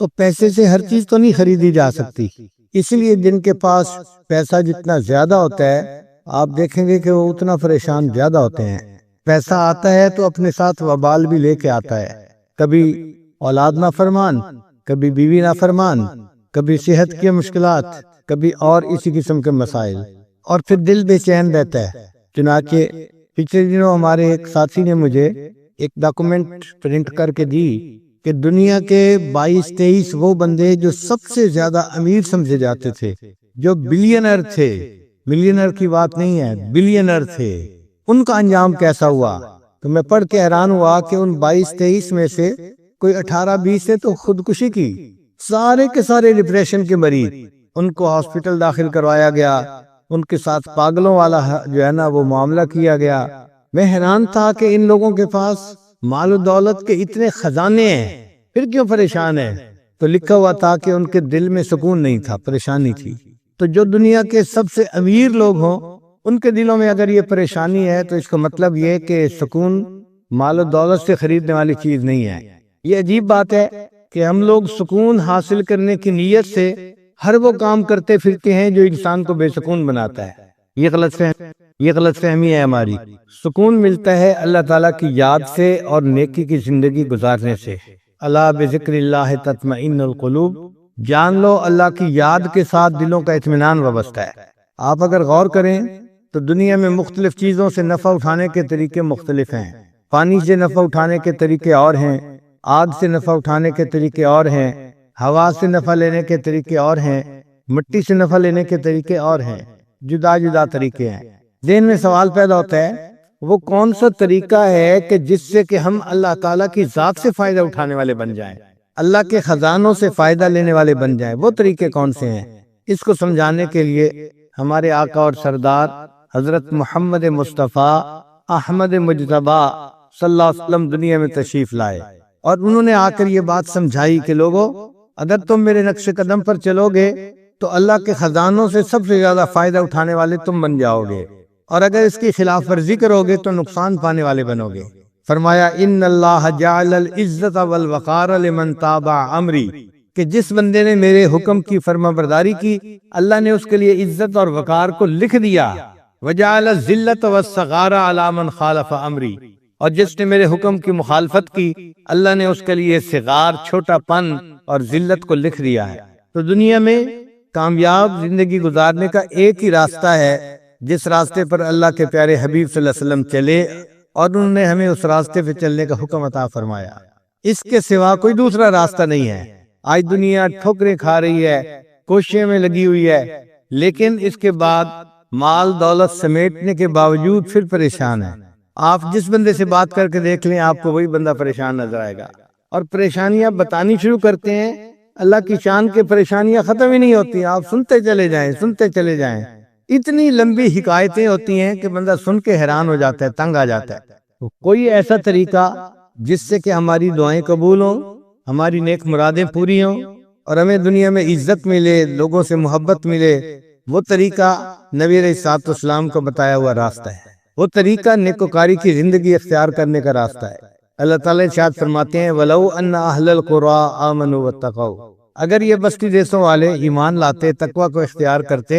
تو پیسے سے ہر چیز تو نہیں خریدی جا سکتی، اس لیے جن کے پاس پیسہ جتنا زیادہ ہوتا ہے آپ دیکھیں گے کہ وہ اتنا پریشان زیادہ ہوتے ہیں۔ پیسہ آتا ہے تو اپنے ساتھ وبال بھی لے کے آتا ہے، کبھی اولاد نافرمان، کبھی بیوی نافرمان، کبھی صحت کی مشکلات، کبھی اور اسی قسم کے مسائل، اور پھر دل بے چین رہتا ہے۔ چنانچہ پچھلے دنوں ہمارے ایک ساتھی نے مجھے ایک ڈاکومنٹ پرنٹ کر کے دی کہ دنیا کے 22-23 وہ بندے جو سب سے زیادہ امیر سمجھے جاتے تھے، جو بلینر تھے، ملینر کی بات نہیں ہے، بلینر تھے، ان کا انجام کیسا ہوا۔ تو میں پڑھ کے حیران ہوا کہ ان 22-23 میں سے کوئی 18-20 سے تو خودکشی کی، سارے کے سارے ڈپریشن کے مریض، ان کو ہاسپٹل داخل کروایا گیا، ان کے ساتھ پاگلوں والا جو ہے نا وہ معاملہ کیا گیا۔ میں حیران تھا کہ ان لوگوں کے پاس مال و دولت کے اتنے خزانے ہیں، پھر کیوں پریشان ہیں؟ تو لکھا ہوا تھا کہ ان کے دل میں سکون نہیں تھا، پریشانی تھی۔ تو جو دنیا کے سب سے امیر لوگ ہوں ان کے دلوں میں اگر یہ پریشانی ہے تو اس کا مطلب یہ کہ سکون مال و دولت سے خریدنے والی چیز نہیں ہے۔ یہ عجیب بات ہے کہ ہم لوگ سکون حاصل کرنے کی نیت سے ہر وہ کام کرتے پھرتے ہیں جو انسان کو بے سکون بناتا ہے۔ یہ غلط فہمی ہے ہماری۔ سکون ملتا ہے اللہ تعالیٰ کی یاد سے اور نیکی کی زندگی گزارنے سے۔ الا بذکر اللہ تطمئن القلوب، جان لو اللہ کی یاد کے ساتھ دلوں کا اطمینان وابستہ ہے۔ آپ اگر غور کریں تو دنیا میں مختلف چیزوں سے نفع اٹھانے کے طریقے مختلف ہیں۔ پانی سے نفع اٹھانے کے طریقے اور ہیں، آگ سے نفع اٹھانے کے طریقے اور ہیں، ہوا سے نفع لینے کے طریقے اور ہیں، مٹی سے نفع لینے کے طریقے اور ہیں، جدا جدا طریقے ہیں۔ ذہن میں سوال پیدا ہوتا ہے وہ کون سا طریقہ ہے کہ جس سے کہ ہم اللہ تعالیٰ کی ذات سے فائدہ اٹھانے والے بن جائیں، اللہ کے خزانوں سے فائدہ لینے والے بن جائیں، وہ طریقے کون سے ہیں؟ اس کو سمجھانے کے لیے ہمارے آقا اور سردار حضرت محمد مصطفیٰ احمد مجتبی صلی اللہ علیہ وسلم دنیا میں تشریف لائے، اور انہوں نے آ کر یہ بات سمجھائی کہ لوگو اگر تم میرے نقش قدم پر چلو گے تو اللہ کے خزانوں سے سب سے زیادہ فائدہ اٹھانے والے تم بن جاؤ گے، اور اگر اس کی خلاف ورزی کرو گے تو نقصان پانے والے بنو گے۔ فرمایا ان اللہ جعل العزت والوقار لمن تابع امری، کہ جس بندے نے میرے حکم کی فرما برداری کی اللہ نے اس کے لیے عزت اور وقار کو لکھ دیا۔ وجعل الذلۃ والصغار علی من خالف امری، اور جس نے میرے حکم کی مخالفت کی اللہ نے اس کے لیے صغار، چھوٹا پن اور ذلت کو لکھ دیا ہے۔ تو دنیا میں کامیاب زندگی گزارنے کا ایک ہی راستہ ہے جس راستے پر اللہ کے پیارے حبیب صلی اللہ علیہ وسلم چلے، اور انہوں نے ہمیں اس راستے پہ چلنے کا حکم عطا فرمایا۔ اس کے سوا کوئی دوسرا راستہ نہیں ہے۔ آج دنیا ٹھوکریں کھا رہی ہے، کوششیں میں لگی ہوئی ہے، لیکن اس کے بعد مال دولت سمیٹنے کے باوجود پھر پریشان ہے۔ آپ جس بندے سے بات کر کے دیکھ لیں آپ کو وہی بندہ پریشان نظر آئے گا، اور پریشانیاں بتانی شروع کرتے ہیں، اللہ کی شان کے پریشانیاں ختم ہی نہیں ہوتی، آپ سنتے چلے جائیں، اتنی لمبی حکایتیں ہوتی ہیں کہ بندہ سن کے حیران ہو جاتا ہے، تنگ آ جاتا ہے۔ کوئی ایسا طریقہ جس سے کہ ہماری دعائیں قبول ہوں، ہماری نیک مرادیں پوری ہوں، اور ہمیں دنیا میں عزت ملے، لوگوں سے محبت ملے، وہ طریقہ نبی علیہ الصلوۃ والسلام کو بتایا ہوا راستہ ہے۔ وہ طریقہ نیکوکاری کی زندگی اختیار کرنے کا راستہ ہے۔ اللہ تعالیٰ ارشاد فرماتے ہیں وَلَوْ أَنَّ أَهْلَ الْقُرَىٰ آمَنُوا وَاتَّقَوْا، اگر یہ بستی دیسوں والے ایمان لاتے، تقوی کو اختیار کرتے،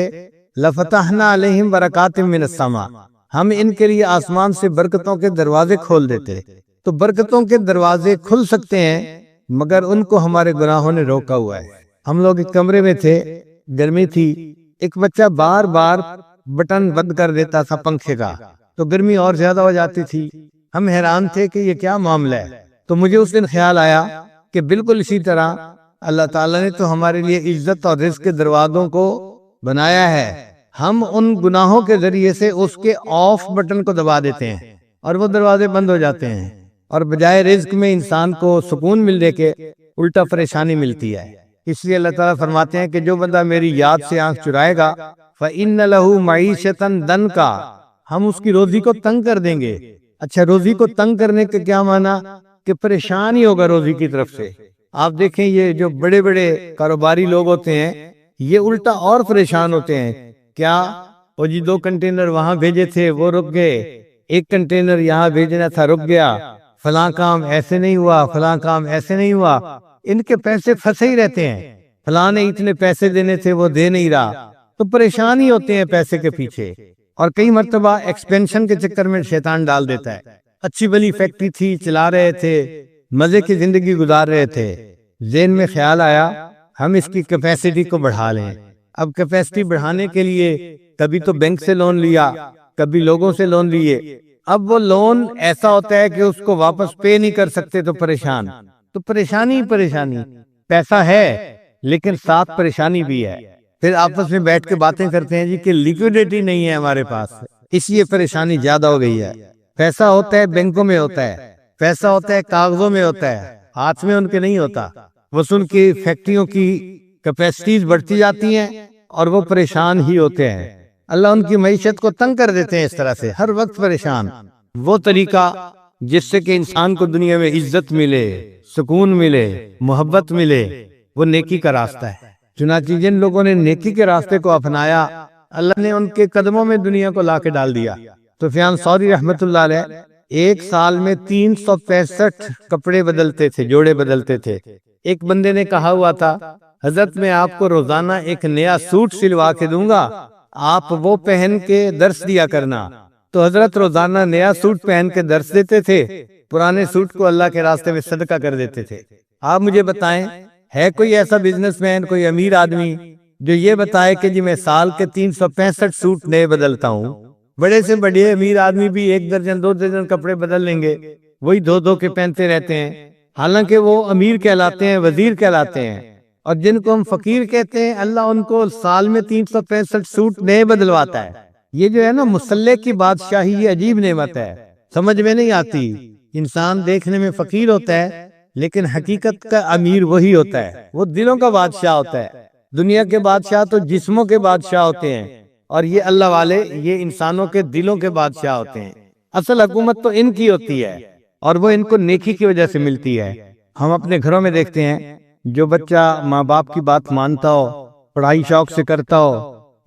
لَفَتَحْنَا عَلَيْهِمْ بَرَكَاتٍ مِّنَ السَّمَاءِ، ہم ان کے لیے آسمان سے برکتوں کے دروازے کھول دیتے۔ تو برکتوں کے دروازے کھل سکتے ہیں مگر ان کو ہمارے گناہوں نے روکا ہوا ہے۔ ہم لوگ ایک کمرے میں تھے، گرمی تھی، ایک بچہ بار بار بٹن بند کر دیتا تھا پنکھے کا، تو گرمی اور زیادہ ہو جاتی تھی۔ ہم حیران تھے کہ یہ کیا معاملہ ہے۔ تو مجھے اس دن خیال آیا کہ بالکل اسی طرح اللہ تعالیٰ نے تو ہمارے لیے عزت اور رزق کے دروازوں کو بنایا ہے، ہم ان گناہوں کے ذریعے سے اس کے آف بٹن کو دبا دیتے ہیں اور وہ دروازے بند ہو جاتے ہیں، اور بجائے رزق میں انسان کو سکون ملنے کے الٹا پریشانی ملتی ہے۔ اس لیے اللہ تعالیٰ فرماتے ہیں کہ جو بندہ میری یاد سے آنکھ چرائے گا فَإِنَّ لَهُ مَعِيشَةً ضَنْكَا، ہم اس کی روزی کو تنگ کر دیں گے۔ اچھا، روزی کو تنگ کرنے کا کیا معنی؟ کہ پریشان ہی ہوگا روزی کی طرف سے۔ آپ دیکھیں یہ جو بڑے بڑے کاروباری لوگ ہوتے ہیں یہ الٹا اور پریشان ہوتے ہیں۔ کیا وہ جی 2 کنٹینر وہاں بھیجے تھے وہ رک گئے، 1 کنٹینر یہاں بھیجنا تھا رک گیا، فلاں کام ایسے نہیں ہوا، فلاں کام ایسے نہیں ہوا، ان کے پیسے پھنسے ہی رہتے ہیں۔ فلاں نے اتنے پیسے دینے تھے وہ دے نہیں رہا، تو پریشان ہی ہوتے ہیں پیسے کے پیچھے۔ اور کئی مرتبہ ایکسپینشن کے چکر میں شیطان ڈال دیتا ہے۔ اچھی بلی فیکٹری تھی، چلا رہے تھے، مزے کی زندگی گزار رہے تھے، ذہن میں خیال آیا ہم اس کی کیپیسٹی کو بڑھا لیں۔ اب کیپیسٹی بڑھانے کے لیے کبھی تو بینک سے لون لیا، کبھی لوگوں سے لون لیے۔ اب وہ لون ایسا ہوتا ہے کہ اس کو واپس پے نہیں کر سکتے تو پریشان، تو پریشانی پریشانی، پیسہ ہے لیکن ساتھ پریشانی بھی ہے۔ پھر آپس میں بیٹھ کے باتیں کرتے ہیں جی کہ لیکوڈیٹی نہیں ہے ہمارے پاس، اس لیے پریشانی زیادہ ہو گئی ہے۔ پیسہ ہوتا ہے بینکوں میں ہوتا ہے، پیسہ ہوتا ہے کاغذوں میں ہوتا ہے، ہاتھ میں ان کے نہیں ہوتا۔ بس ان کی فیکٹریوں کی کیپیسٹیز بڑھتی جاتی ہیں اور وہ پریشان ہی ہوتے ہیں۔ اللہ ان کی معیشت کو تنگ کر دیتے ہیں اس طرح سے، ہر وقت پریشان۔ وہ طریقہ جس سے کہ انسان کو دنیا میں عزت ملے، سکون ملے، محبت ملے، وہ نیکی کا راستہ ہے۔ چنانچہ جن لوگوں نے نیکی کے راستے کو اپنایا اللہ نے ان کے قدموں میں دنیا کو لا کے ڈال دیا۔ سفیان ثوری رحمت اللہ علیہ 1 سال میں 365 کپڑے بدلتے تھے، جوڑے بدلتے تھے۔ ایک بندے نے کہا ہوا تھا حضرت میں آپ کو روزانہ ایک نیا سوٹ سلوا کے دوں گا، آپ وہ پہن کے درس دیا کرنا۔ تو حضرت روزانہ نیا سوٹ پہن کے درس دیتے تھے، پرانے سوٹ کو اللہ کے راستے میں صدقہ کر دیتے تھے۔ آپ مجھے بتائیں ہے کوئی ایسا بزنس مین، کوئی امیر آدمی جو یہ بتائے کہ جی میں سال کے 365 سوٹ نئے بدلتا ہوں؟ بڑے سے بڑے امیر آدمی بھی 1 درجن 2 درجن کپڑے بدل لیں گے، وہی 2 کے پہنتے رہتے ہیں، حالانکہ وہ امیر کہلاتے ہیں، وزیر کہلاتے ہیں۔ اور جن کو ہم فقیر کہتے ہیں اللہ ان کو سال میں 365 سوٹ نئے بدلواتا ہے۔ یہ جو ہے نا مسلح کی بادشاہی، یہ عجیب نعمت ہے، سمجھ میں نہیں آتی۔ انسان دیکھنے میں فقیر ہوتا ہے لیکن حقیقت کا امیر وہی ہوتا ہے، وہ دلوں کا بادشاہ ہوتا ہے۔ دنیا کے بادشاہ تو جسموں کے بادشاہ ہوتے ہیں، اور یہ اللہ والے یہ انسانوں کے دلوں کے بادشاہ ہوتے ہیں۔ اصل حکومت تو ان کی ہوتی ہے اور وہ ان کو نیکی کی وجہ سے ملتی ہے۔ ہم اپنے گھروں میں دیکھتے ہیں جو بچہ ماں باپ کی بات مانتا ہو، پڑھائی شوق سے کرتا ہو،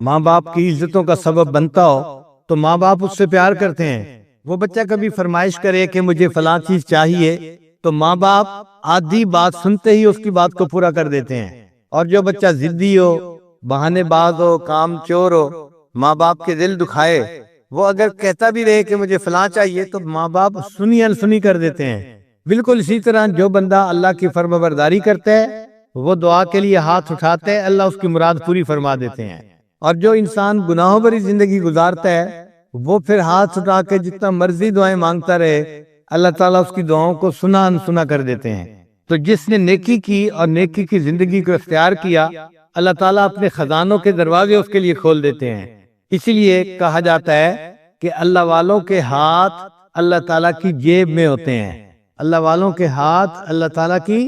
ماں باپ کی عزتوں کا سبب بنتا ہو، تو ماں باپ اس سے پیار کرتے ہیں۔ وہ بچہ کبھی فرمائش کرے کہ مجھے فلاں چیز چاہیے تو ماں باپ آدھی بات سنتے ہی اس کی بات کو پورا کر دیتے ہیں۔ اور جو بچہ ضدی ہو، بہانے باز ہو، کام چور ہو، ماں باپ کے دل دکھائے، وہ اگر کہتا بھی رہے کہ مجھے فلاں چاہیے تو ماں باپ سنی انسنی کر دیتے ہیں۔ بالکل اسی طرح جو بندہ اللہ کی فرما برداری کرتا ہے وہ دعا کے لیے ہاتھ اٹھاتے ہیں، اللہ اس کی مراد پوری فرما دیتے ہیں۔ اور جو انسان گناہوں بھری زندگی گزارتا ہے وہ پھر ہاتھ اٹھا کے جتنا مرضی دعائیں مانگتا رہے اللہ تعالیٰ اس کی دعاؤں کو سنا انسنا کر دیتے ہیں۔ تو جس نے نیکی کی اور نیکی کی زندگی کو اختیار کیا اللہ تعالیٰ اپنے خزانوں کے دروازے اس کے لیے کھول دیتے ہیں۔ اسی لیے کہا جاتا ہے کہ اللہ والوں کے ہاتھ اللہ تعالیٰ کی جیب میں ہوتے ہیں، اللہ والوں کے ہاتھ اللہ تعالیٰ کی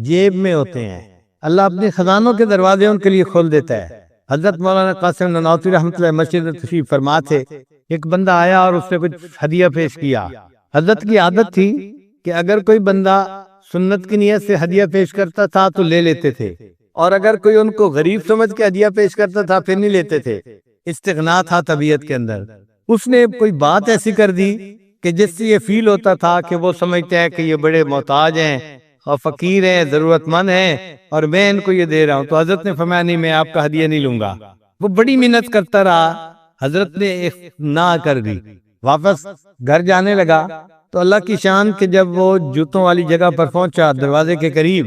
جیب میں ہوتے ہیں۔ اللہ اپنے خزانوں کے دروازے ان کے لیے کھول دیتا ہے۔ حضرت مولانا قاسم نانوتوی رحمۃ اللہ مسجد میں تشریف فرما تھے، ایک بندہ آیا اور اس نے کچھ ہدیہ پیش کیا۔ حضرت کی عادت تھی کہ اگر کوئی بندہ سنت کی نیت سے ہدیہ پیش کرتا تھا تو لے لیتے تھے، اور اگر کوئی ان کو غریب سمجھ کے ہدیہ پیش کرتا تھا پھر نہیں لیتے تھے۔ استغنا تھا طبیعت کے اندر۔ اس نے کوئی بات ایسی کر دی کہ جس سے یہ فیل ہوتا تھا کہ وہ سمجھتے ہیں کہ یہ بڑے محتاج ہیں اور فقیر ہیں، ضرورت مند ہیں، اور میں ان کو یہ دے رہا ہوں۔ تو حضرت نے فرمایا نہیں، میں آپ کا ہدیہ نہیں لوں گا۔ وہ بڑی محنت کرتا رہا، حضرت نے نہ کر دی۔ واپس گھر جانے لگا تو اللہ کی شان کہ جب وہ جوتوں والی جگہ پر پہنچا، دروازے کے قریب،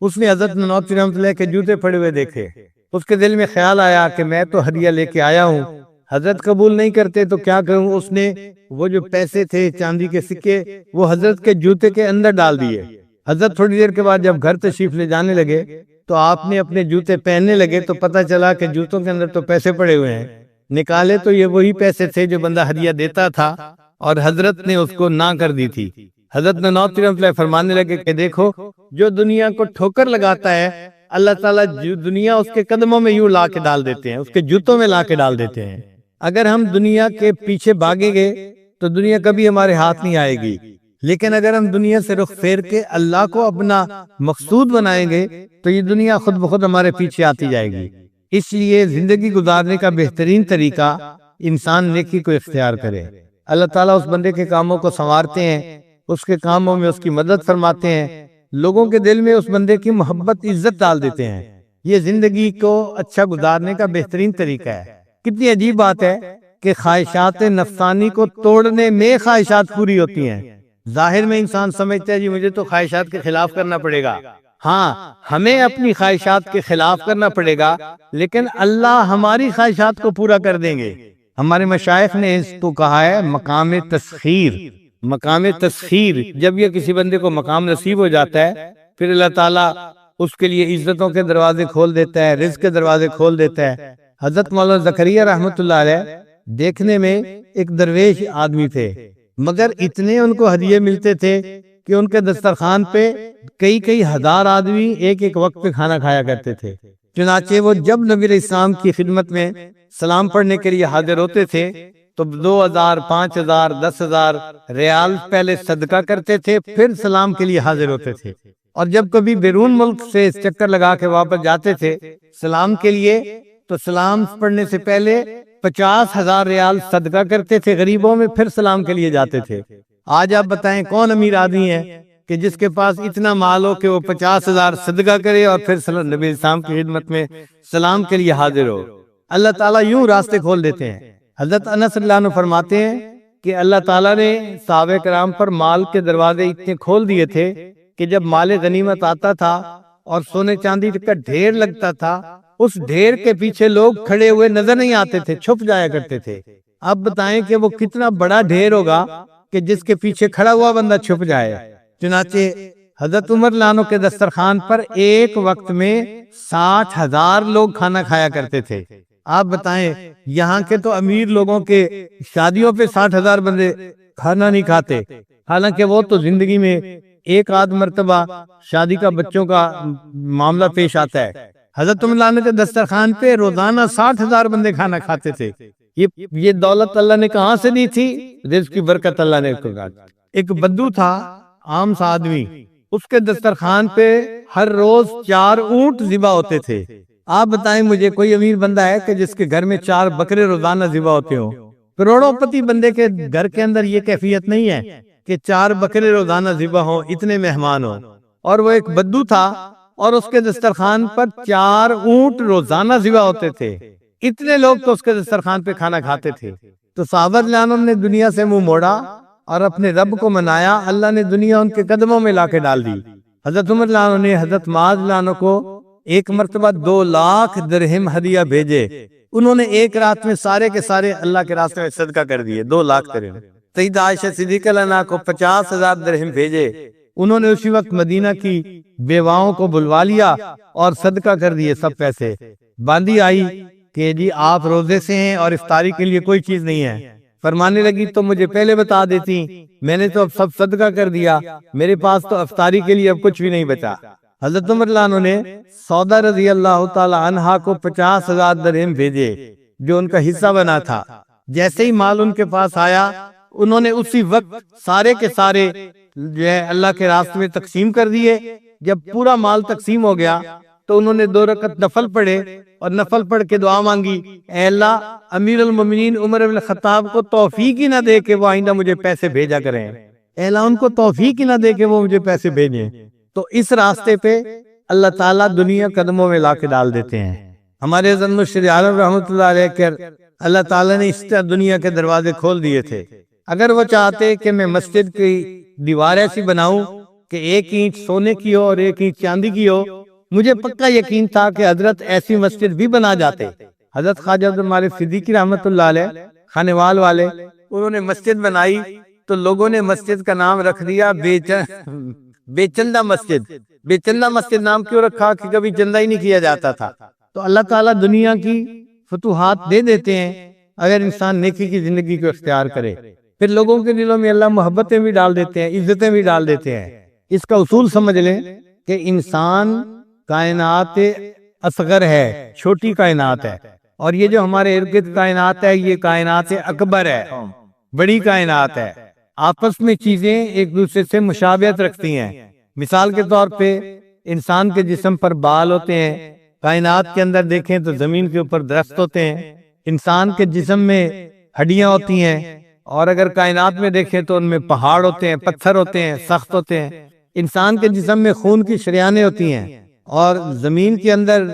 اس نے حضرت نانوتوی رحمۃ اللہ کے جوتے پڑے ہوئے دیکھے۔ اس کے دل میں خیال آیا کہ میں تو ہدیہ لے کے آیا ہوں، حضرت قبول نہیں کرتے تو کیا کروں؟ اس نے وہ جو پیسے تھے، چاندی کے سکے، وہ حضرت کے جوتے کے اندر ڈال دیے۔ حضرت تھوڑی دیر کے بعد جب گھر تشریف لے جانے لگے تو آپ نے اپنے جوتے پہننے لگے تو پتہ چلا کہ جوتوں کے اندر تو پیسے پڑے ہوئے ہیں۔ نکالے تو یہ وہی پیسے تھے جو بندہ ہدیہ دیتا تھا، اور حضرت نے اس کو نہ کر دی تھی۔ حضرت نانوتوی رحمۃ اللہ فرمانے لگے کہ دیکھو، جو دنیا کو ٹھوکر لگاتا ہے، اللہ تعالیٰ دنیا اس کے قدموں میں یوں لا کے ڈال دیتے ہیں، اس کے جوتوں میں لا کے ڈال دیتے ہیں۔ اگر ہم دنیا کے پیچھے بھاگیں گے تو دنیا کبھی ہمارے ہاتھ نہیں آئے گی، لیکن اگر ہم دنیا سے رخ پھیر کے اللہ کو اپنا مقصود بنائیں گے تو یہ دنیا خود بخود ہمارے پیچھے آتی جائے گی۔ اس لیے زندگی گزارنے کا بہترین طریقہ انسان نیکی کو اختیار کرے۔ اللہ تعالیٰ اس بندے کے کاموں کو سنوارتے ہیں، اس کے کاموں میں اس کی مدد فرماتے ہیں، لوگوں کے دل میں اس بندے کی محبت عزت ڈال دیتے ہیں۔ یہ زندگی کو اچھا گزارنے کا بہترین طریقہ ہے۔ کتنی عجیب بات ہے کہ خواہشات نفسانی کو توڑنے میں خواہشات پوری ہوتی ہیں۔ ظاہر میں انسان سمجھتا ہے جی مجھے تو خواہشات کے خلاف کرنا پڑے گا۔ ہاں، ہمیں اپنی خواہشات کے خلاف کرنا پڑے گا، لیکن اللہ ہماری خواہشات کو پورا کر دیں گے۔ ہمارے مشائخ نے اس کو کہا ہے مقام تسخیر۔ مقام تسخیر، جب یہ کسی بندے کو مقام نصیب ہو جاتا ہے، پھر اللہ تعالیٰ اس کے لیے عزتوں کے دروازے کھول دیتا ہے، رزق کے دروازے کھول دیتا ہے۔ حضرت مولانا زکریا رحمۃ اللہ علیہ دیکھنے میں ایک درویش آدمی تھے، مگر اتنے ان کو ہدیے ملتے تھے کہ ان کے دسترخوان پہ کئی ہزار آدمی ایک ایک وقت پہ کھانا کھایا کرتے تھے۔ چنانچہ وہ جب نبی علیہ السلام کی خدمت میں سلام پڑھنے کے لیے حاضر ہوتے تھے تو 2000، 5000، 10,000 ریال پہلے صدقہ کرتے تھے، پھر سلام کے لیے حاضر ہوتے تھے۔ اور جب کبھی بیرون ملک سے چکر لگا کے واپس جاتے تھے سلام کے لیے تو سلام پڑھنے سے پہلے 50,000 ریال صدقہ کرتے تھے غریبوں میں، پھر سلام کے لیے جاتے تھے۔ آج آپ بتائیں کون امیر آدمی ہے کہ جس کے پاس اتنا مال ہو کہ وہ 50,000 صدقہ کرے اور پھر نبی اسلام کی خدمت میں سلام کے لیے حاضر ہو؟ اللہ تعالیٰ یوں راستے کھول دیتے ہیں۔ حضرت انس رضی اللہ عنہ فرماتے ہیں کہ اللہ تعالیٰ نے صحابہ کرام پر مال کے دروازے اتنے کھول دیے تھے کہ جب مال غنیمت آتا تھا اور سونے چاندی کا ڈھیر لگتا تھا، اس ڈھیر کے پیچھے لوگ کھڑے ہوئے نظر نہیں آتے تھے، چھپ جایا کرتے تھے۔ اب بتائیں کہ وہ کتنا بڑا ڈھیر ہوگا کہ جس کے پیچھے کھڑا ہوا بندہ چھپ جائے۔ چنانچہ حضرت عمر لانو کے دسترخوان پر ایک وقت میں 60,000 لوگ کھانا کھایا کرتے تھے۔ آپ بتائیں یہاں کے تو امیر لوگوں کے شادیوں پہ 60,000 بندے کھانا نہیں کھاتے، حالانکہ وہ تو زندگی میں ایک آدھ مرتبہ شادی کا بچوں کا معاملہ پیش آتا ہے۔ حضرت عمر لانو کے دسترخوان پہ روزانہ 60,000 بندے کھانا کھاتے تھے۔ یہ دولت اللہ نے کہاں سے دی تھی؟ رزق کی برکت اللہ نے کہا۔ ایک بدو تھا، عام سا آدمی، اس کے دسترخوان پہ ہر روز 4 اونٹ ذبح ہوتے تھے۔ آپ بتائیں مجھے کوئی امیر بندہ ہے کہ جس کے گھر میں 4 بکرے روزانہ ذبح ہوتے ہوں؟ کروڑوں پتی بندے کے گھر کے اندر یہ کیفیت نہیں ہے کہ 4 بکرے روزانہ ذبح ہوں، اتنے مہمان ہوں۔ اور وہ ایک بدو تھا اور اس کے دسترخوان پر 4 اونٹ روزانہ ذبح ہوتے تھے۔ اتنے لوگ تو اس کے دسترخوان پہ کھانا کھاتے تھے۔ تو صحابہ رضوان نے دنیا سے منہ موڑا اور اپنے رب کو منایا، اللہ نے دنیا ان کے قدموں میں لا کے ڈال دی۔ حضرت عمر رضوان نے حضرت معاذ رضوان کو ایک مرتبہ 2 لاکھ درہم ہدیہ بھیجے۔ انہوں نے ایک رات میں سارے کے سارے اللہ کے راستے میں صدقہ کر دیے، 2 لاکھ درہم۔ سیدہ عائشہ صدیقہ عنہا کو 50,000 درہم بھیجے۔ انہوں نے اسی وقت مدینہ کی بیواؤں کو بلوا لیا اور صدقہ کر دیے سب پیسے۔ باندی آئی کہ جی آپ روزے سے ہیں اور افطاری کے لیے کوئی چیز نہیں ہے۔ فرمانے لگی تو مجھے پہلے بتا دیتی، میں نے تو اب سب صدقہ کر دیا، میرے پاس تو افطاری کے لیے اب کچھ بھی نہیں بچا۔ حضرت عمر رضی اللہ عنہ نے سودا رضی اللہ تعالی عنہا کو 50,000 درہم بھیجے جو ان کا حصہ بنا تھا۔ جیسے ہی مال ان کے پاس آیا، انہوں نے اسی وقت سارے کے سارے جو ہے اللہ کے راستے میں تقسیم کر دیے۔ جب پورا مال تقسیم ہو گیا تو انہوں نے 2 رکعت نفل پڑھے اور نفل پڑھ کے دعا مانگی، اے اللہ امیر المومنین عمر بن الخطاب کو توفیق ہی نہ دے کہ وہ آئندہ مجھے پیسے بھیجا کریں، اے اللہ ان کو توفیق ہی نہ دے کہ وہ مجھے پیسے بھیجیں۔ تو اس راستے پہ اللہ تعالیٰ دنیا قدموں میں لا کے ڈال دیتے ہیں۔ ہمارے حضرت مرشد عالم رحمۃ اللہ علیہ کے اللہ تعالیٰ نے اس طرح دنیا کے دروازے کھول دیے تھے۔ اگر وہ چاہتے کہ میں مسجد کی دیوار ایسی بناؤں کہ 1 اینٹ سونے کی ہو اور 1 اینٹ چاندی کی ہو، مجھے پکا یقین تھا کہ حضرت ایسی مسجد بھی بنا جاتے۔ حضرت خواجہ عبد المالک صدیقی رحمۃ اللہ علیہ خانوال والے، انہوں نے مسجد بنائی تو لوگوں نے مسجد کا نام رکھ دیا بے چندہ مسجد۔ بے چندہ مسجد نام کیوں رکھا؟ کہ کبھی چندہ ہی نہیں کیا جاتا تھا۔ تو اللہ تعالیٰ دنیا کی فتوحات دے دیتے ہیں اگر انسان نیکی کی زندگی کو اختیار کرے، پھر لوگوں کے دلوں میں اللہ محبتیں بھی ڈال دیتے ہیں، عزتیں بھی ڈال دیتے ہیں۔ اس کا اصول سمجھ لیں کہ انسان کائنات اصغر ہے، چھوٹی کائنات ہے، اور یہ جو ہمارے ارد گرد کائنات ہے یہ کائنات اکبر ہے، بڑی کائنات ہے۔ آپس میں چیزیں ایک دوسرے سے مشابہت رکھتی ہیں۔ مثال کے طور پہ انسان کے جسم پر بال ہوتے ہیں، کائنات کے اندر دیکھیں تو زمین کے اوپر درخت ہوتے ہیں۔ انسان کے جسم میں ہڈیاں ہوتی ہیں، اور اگر کائنات میں دیکھیں تو ان میں پہاڑ ہوتے ہیں، پتھر ہوتے ہیں، سخت ہوتے ہیں۔ انسان کے جسم میں خون کی شریانیں ہوتی ہیں، اور زمین کے اندر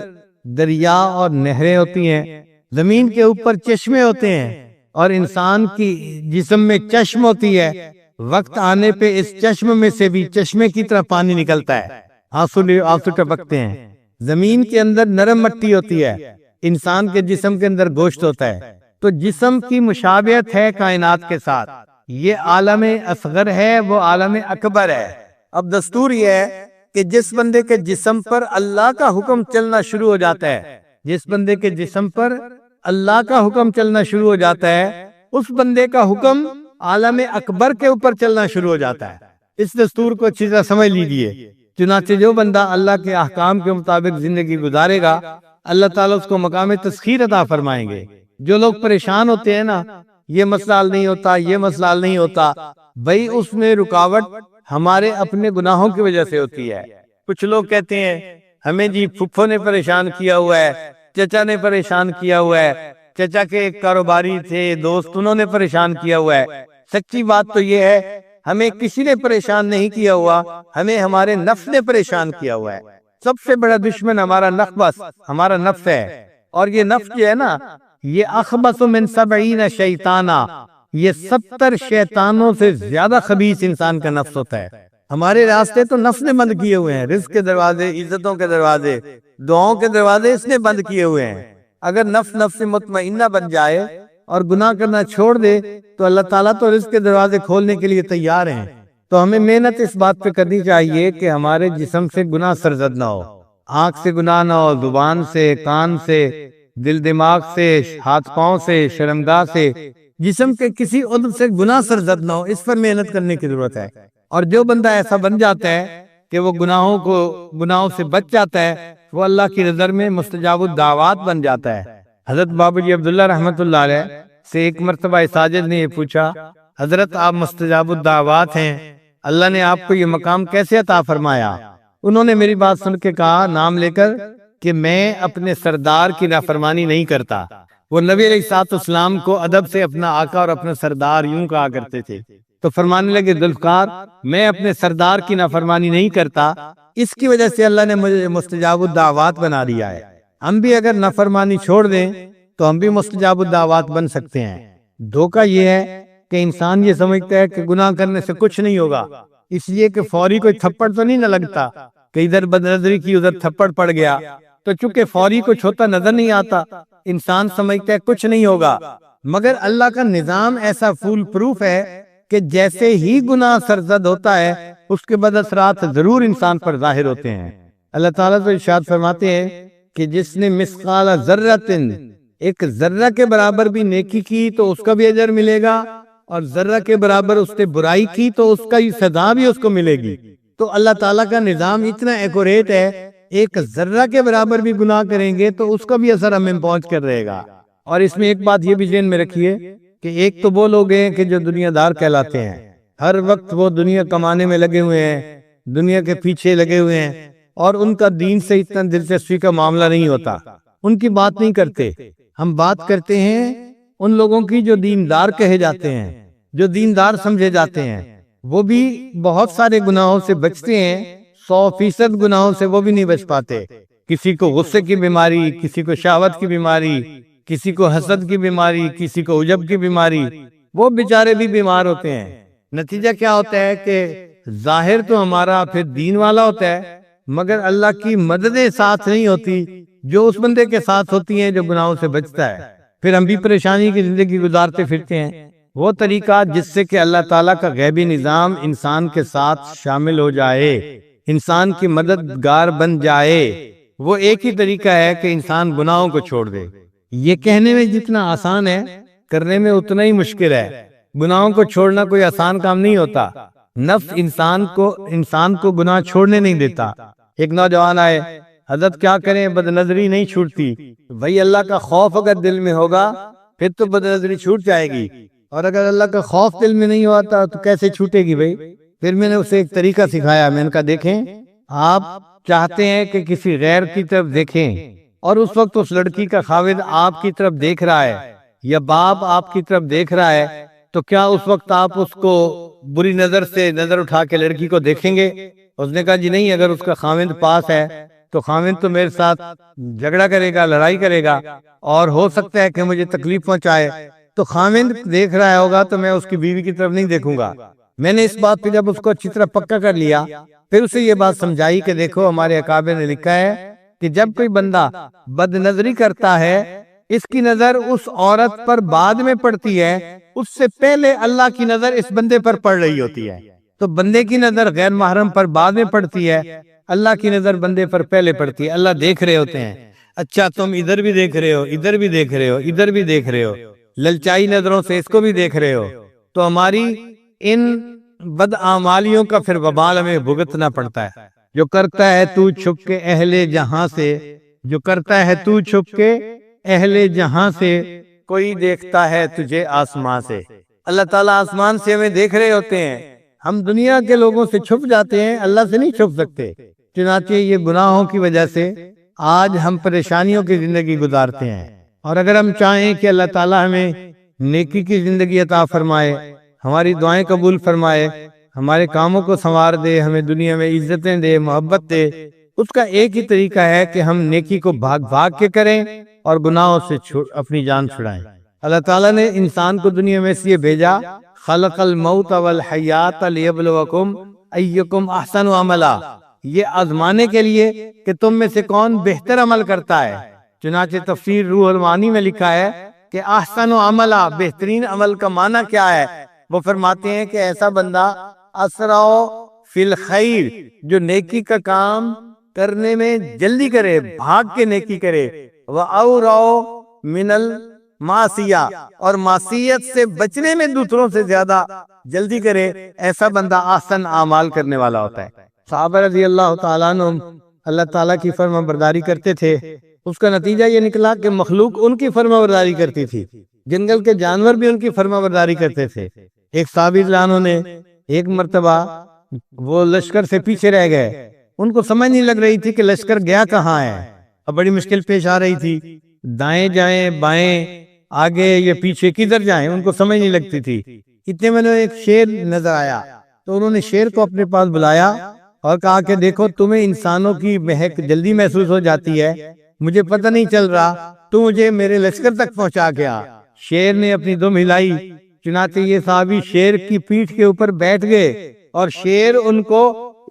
دریا اور نہریں ہوتی ہیں۔ زمین کے اوپر چشمے ہوتے ہیں، اور انسان کی جسم میں چشم ہوتی ہے۔ وقت آنے پہ اس چشم میں سے بھی چشمے کی طرح پانی نکلتا ہے، آنسو ٹپکتے ہیں۔ زمین کے اندر نرم مٹی ہوتی ہے، انسان کے جسم کے اندر گوشت ہوتا ہے۔ تو جسم کی مشابہت ہے کائنات کے ساتھ۔ یہ عالم اصغر ہے، وہ عالم اکبر ہے۔ اب دستور یہ ہے کہ جس بندے کے جسم پر اللہ کا حکم چلنا شروع ہو جاتا ہے، جس بندے کے جسم پر اللہ کا حکم چلنا شروع ہو جاتا ہے، اس بندے کا حکم عالم اکبر کے اوپر چلنا شروع ہو جاتا ہے۔ اس دستور کو اچھی طرح سمجھ لیجئے۔ چنانچہ جو بندہ اللہ کے احکام کے مطابق زندگی گزارے گا، اللہ تعالیٰ اس کو مقام تسخیر عطا فرمائیں گے۔ جو لوگ پریشان ہوتے ہیں نا، یہ مسئلہ حل نہیں ہوتا، یہ مسئلہ حل نہیں ہوتا، بھائی اس میں رکاوٹ ہمارے اپنے گناہوں کی وجہ سے ہوتی ہے۔ کچھ لوگ کہتے ہیں ہمیں جی پھپھو نے پریشان کیا ہوا ہے، چچا نے پریشان کیا ہوا ہے، چچا کے ایک کاروباری تھے دوست، انہوں نے پریشان کیا ہوا ہے۔ سچی بات تو یہ ہے ہمیں کسی نے پریشان نہیں کیا ہوا، ہمیں ہمارے نفس نے پریشان کیا ہوا ہے۔ سب سے بڑا دشمن ہمارا نفس، ہمارا نفس ہے۔ اور یہ نفس جو ہے نا، یہ اخبث من 70 شیطانا، یہ 70 شیطانوں سے زیادہ خبیث انسان کا نفس ہوتا ہے۔ ہمارے راستے تو نفس نے بند کیے ہوئے ہیں، رزق کے دروازے، عزتوں کے دروازے، دعاؤں کے دروازے اس نے بند کیے ہوئے ہیں۔ اگر نفس مطمئنہ بن جائے اور گناہ کرنا چھوڑ دے تو اللہ تعالیٰ تو رزق کے دروازے کھولنے کے لیے تیار ہیں۔ تو ہمیں محنت اس بات پہ کرنی چاہیے کہ ہمارے جسم سے گناہ سرزد نہ ہو، آنکھ سے گناہ نہ ہو، زبان سے، کان سے، دل دماغ سے، ہاتھ پاؤں سے، شرمگاہ سے، جسم کے کسی عضو سے گناہ سرزد نہ ہو۔ اس پر محنت کرنے کی ضرورت ہے۔ اور جو بندہ ایسا بن جاتا ہے کہ وہ گناہوں سے بچ جاتا ہے، وہ اللہ کی نظر میں مستجاب الدعوات بن جاتا ہے۔ حضرت بابا جی عبداللہ رحمۃ اللہ علیہ سے ایک مرتبہ ساجد نے یہ پوچھا، حضرت آپ مستجاب الدعوات ہیں، اللہ نے آپ کو یہ مقام کیسے عطا فرمایا؟ انہوں نے میری بات سن کے کہا نام لے کر کہ میں اپنے سردار کی نافرمانی نہیں کرتا۔ وہ نبی علیہ الصلوۃ والسلام کو ادب سے اپنا آقا اور اپنا سردار یوں کہا کرتے تھے۔ تو فرمانے لگے ذوالفقار میں اپنے سردار کی نافرمانی نہیں کرتا، اس کی وجہ سے اللہ نے مجھے مستجاب الدعوات بنا دیا ہے۔ ہم بھی اگر نافرمانی چھوڑ دیں تو ہم بھی مستجاب الدعوات بن سکتے ہیں۔ دھوکہ یہ ہے کہ انسان یہ سمجھتا ہے کہ گناہ کرنے سے کچھ نہیں ہوگا، اس لیے کہ فوری کوئی تھپڑ تو نہیں نہ لگتا کہ ادھر بدنظری کی ادھر تھپڑ پڑ گیا، تو چونکہ فوری کچھ ہوتا نظر نہیں آتا، انسان سمجھتا ہے کچھ نہیں ہوگا۔ مگر اللہ کا نظام ایسا فول پروف ہے کہ جیسے ہی گناہ سرزد ہوتا ہے اس کے بعد اثرات ضرور انسان پر ظاہر ہوتے ہیں۔ اللہ تعالیٰ تو ارشاد فرماتے ہیں کہ جس نے مثقال ذرۃ، ایک ذرہ کے برابر بھی نیکی کی تو اس کا بھی اجر ملے گا، اور ذرہ کے برابر اس نے برائی کی تو اس کا سزا بھی اس کو ملے گی۔ تو اللہ تعالیٰ کا نظام اتنا ایکوریٹ ہے، ایک ذرہ کے برابر بھی گناہ کریں گے تو اس کا بھی اثر ہمیں پہنچ کر رہے گا۔ اور اس میں ایک بات یہ بھی ذہن میں رکھیے کہ ایک تو وہ لوگ ہیں کہ جو دنیا دار کہلاتے ہیں، ہر وقت وہ دنیا کمانے میں لگے ہوئے ہیں، دنیا کے پیچھے لگے ہوئے ہیں، اور ان کا دین سے اتنا دلچسپی کا معاملہ نہیں ہوتا، ان کی بات نہیں کرتے۔ ہم بات کرتے ہیں ان لوگوں کی جو دیندار کہے جاتے ہیں، جو دیندار سمجھے جاتے ہیں، وہ بھی بہت سارے گناہوں سے بچتے ہیں، 100% گناہوں سے وہ بھی نہیں بچ پاتے۔ کسی کو غصے کی بیماری، کسی کو شہوت کی بیماری، کسی کو حسد کی بیماری، کسی کو عجب کی بیماری، وہ بیچارے بھی بیمار ہوتے ہیں۔ نتیجہ کیا ہوتا ہے کہ ظاہر تو ہمارا پھر دین والا ہوتا ہے، مگر اللہ کی مددیں ساتھ نہیں ہوتی جو اس بندے کے ساتھ ہوتی ہیں جو گناہوں سے بچتا ہے۔ پھر ہم بھی پریشانی کی زندگی گزارتے پھرتے ہیں۔ وہ طریقہ جس سے کہ اللہ تعالیٰ کا غیبی نظام انسان کے ساتھ شامل ہو جائے، انسان کی مددگار بن جائے، وہ ایک ہی طریقہ ہے کہ انسان گناہوں کو چھوڑ دے۔ یہ کہنے میں جتنا آسان ہے، کرنے میں اتنا ہی مشکل ہے۔ گناہوں کو چھوڑنا کوئی آسان کام نہیں ہوتا۔ نفس انسان کو گناہ چھوڑنے نہیں دیتا۔ ایک نوجوان آئے، حضرت کیا کریں، بد نظری نہیں چھوٹتی۔ بھائی اللہ کا خوف اگر دل میں ہوگا پھر تو بد نظری چھوٹ جائے گی، اور اگر اللہ کا خوف دل میں نہیں ہوتا تو کیسے چھوٹے گی بھائی؟ پھر میں نے اسے ایک طریقہ سکھایا، میں نے کہا دیکھیں، آپ چاہتے ہیں کہ کسی غیر کی طرف دیکھیں، اور اس وقت اس لڑکی کا خاوند آپ کی طرف دیکھ رہا ہے یا باپ آپ کی طرف دیکھ رہا ہے، تو کیا اس وقت آپ اس کو بری نظر سے نظر اٹھا کے لڑکی کو دیکھیں گے؟ اس نے کہا جی نہیں، اگر اس کا خاوند پاس ہے تو خاوند تو میرے ساتھ جھگڑا کرے گا، لڑائی کرے گا، اور ہو سکتا ہے کہ مجھے تکلیف پہنچائے، تو خاوند دیکھ رہا ہوگا تو میں اس کی بیوی کی طرف نہیں دیکھوں گا۔ میں نے اس بات پہ جب اس کو اچھی طرح پکا کر لیا، پھر اسے یہ بات سمجھائی کہ دیکھو ہمارے اکابر نے لکھا ہے کہ جب کوئی بندہ بد نظری کرتا ہے، اس کی نظر اس عورت پر بعد میں پڑتی ہے، اس سے پہلے اللہ کی نظر اس بندے پر پڑ رہی ہوتی ہے۔ تو بندے کی نظر غیر محرم پر بعد میں پڑتی ہے، اللہ کی نظر بندے پر پہلے پڑتی ہے۔ اللہ دیکھ رہے ہوتے ہیں، اچھا تم ادھر بھی دیکھ رہے ہو، ادھر بھی دیکھ رہے ہو، ادھر بھی دیکھ رہے ہو، للچائی نظروں سے اس کو بھی دیکھ رہے ہو، تو ہماری ان بد اعمالیوں کا پھر وبال ہمیں بھگتنا پڑتا ہے۔ جو کرتا ہے تو چھپ کے اہل جہاں سے، جو کرتا ہے تو چھپ کے اہل جہاں سے، کوئی دیکھتا ہے تجھے آسمان سے۔ اللہ تعالیٰ آسمان سے ہمیں دیکھ رہے ہوتے ہیں، ہم دنیا کے لوگوں سے چھپ جاتے ہیں، اللہ سے نہیں چھپ سکتے۔ چنانچہ یہ گناہوں کی وجہ سے آج ہم پریشانیوں کی زندگی گزارتے ہیں، اور اگر ہم چاہیں کہ اللہ تعالیٰ ہمیں نیکی کی زندگی عطا فرمائے، ہماری دعائیں قبول فرمائے، ہمارے کاموں کو سنوار دے، ہمیں دنیا میں عزتیں دے، محبت دے، اس کا ایک ہی طریقہ ہے کہ ہم نیکی کو بھاگ بھاگ کے کریں اور گناہوں سے اپنی جان چھڑائیں۔ اللہ تعالیٰ نے انسان کو دنیا میں اس لیے بھیجا، خلق الموت والحیات لیبلوکم ایکم احسن عملا، یہ آزمانے کے لیے کہ تم میں سے کون بہتر عمل کرتا ہے۔ چنانچہ تفسیر روح المعانی میں لکھا ہے کہ احسن عملا، بہترین عمل کا معنی کیا ہے؟ وہ فرماتے ہیں کہ ایسا بندہ اسرع فی الخیر، جو نیکی کا کام کرنے میں جلدی کرے، بھاگ کے نیکی کرے، وَأَوْرَعُ مِنَ الْمَعْصِيَةِ، اور معصیت سے بچنے میں دوسروں سے زیادہ جلدی کرے، ایسا بندہ احسن اعمال کرنے والا ہوتا ہے۔ صحابہ رضی اللہ تعالیٰ عنہ اللہ تعالیٰ کی فرما برداری کرتے تھے، اس کا نتیجہ یہ نکلا کہ مخلوق ان کی فرما برداری کرتی تھی، جنگل کے جانور بھی ان کی فرما برداری کرتے تھے۔ ایک صحابی رضوان نے ایک مرتبہ وہ لشکر سے پیچھے رہ گئے، ان کو سمجھ نہیں لگ رہی تھی کہ لشکر گیا کہاں ہے، اب بڑی مشکل پیش آ رہی تھی، دائیں جائیں بائیں آگے یا پیچھے کدھر جائیں، ان کو سمجھ نہیں لگتی تھی۔ اتنے میں ایک شیر نظر آیا تو انہوں نے شیر کو اپنے پاس بلایا اور کہا کہ دیکھو تمہیں انسانوں کی مہک جلدی محسوس ہو جاتی ہے، مجھے پتہ نہیں چل رہا، تو مجھے میرے لشکر تک پہنچا گیا۔ شیر نے اپنی دم ہلائی، چنانچہ یہ صحابی شیر کی پیٹھ کے اوپر بیٹھ گئے، اور شیر ان کو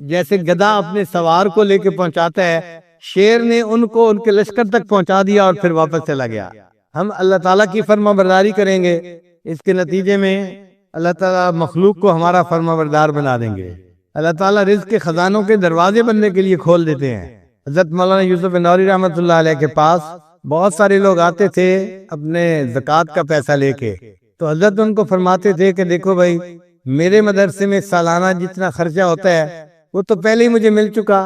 جیسے گدھا اپنے سوار کو لے کے پہنچاتا ہے، شیر نے ان کو ان کے لشکر تک پہنچا دیا اور پھر واپس چلا گیا۔ ہم اللہ تعالیٰ کی فرما برداری کریں گے، اس کے نتیجے میں اللہ تعالیٰ مخلوق کو ہمارا فرما بردار بنا دیں گے۔ اللہ تعالیٰ رزق کے خزانوں کے دروازے بننے کے لیے کھول دیتے ہیں۔ حضرت مولانا یوسف نوری رحمۃ اللہ علیہ کے پاس بہت سارے لوگ آتے تھے اپنے زکوٰۃ کا پیسہ لے کے، تو حضرت ان کو فرماتے تھے کہ دیکھو بھائی، میرے مدرسے میں سالانہ جتنا خرچہ ہوتا ہے وہ تو پہلے ہی مجھے مل چکا،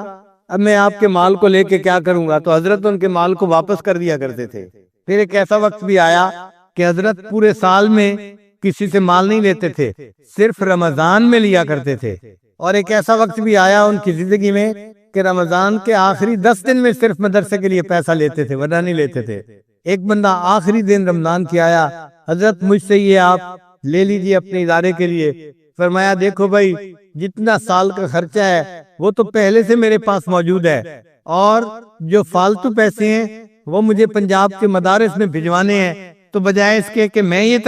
اب میں آپ کے مال کو لے کے کیا کروں گا؟ تو حضرت ان کے مال کو واپس کر دیا کرتے تھے۔ پھر ایک ایسا وقت بھی آیا کہ حضرت پورے سال میں کسی سے مال نہیں لیتے تھے، صرف رمضان میں لیا کرتے تھے۔ اور ایک ایسا وقت بھی آیا ان کی زندگی میں کہ رمضان کے آخری 10 دن میں صرف مدرسے کے لیے پیسہ لیتے تھے، ورنہ نہیں لیتے تھے۔ ایک بندہ آخری دن رمضان کی آیا، حضرت مجھ سے یہ آپ لے لیجئے اپنے ادارے کے لیے۔ فرمایا دیکھو بھائی، جتنا سال کا خرچہ ہے وہ تو پہلے سے میرے پاس موجود ہے، اور جو فالتو پیسے ہیں وہ مجھے پنجاب کے مدارس میں بھجوانے ہیں، تو بجائے اس کے کہ میں یہ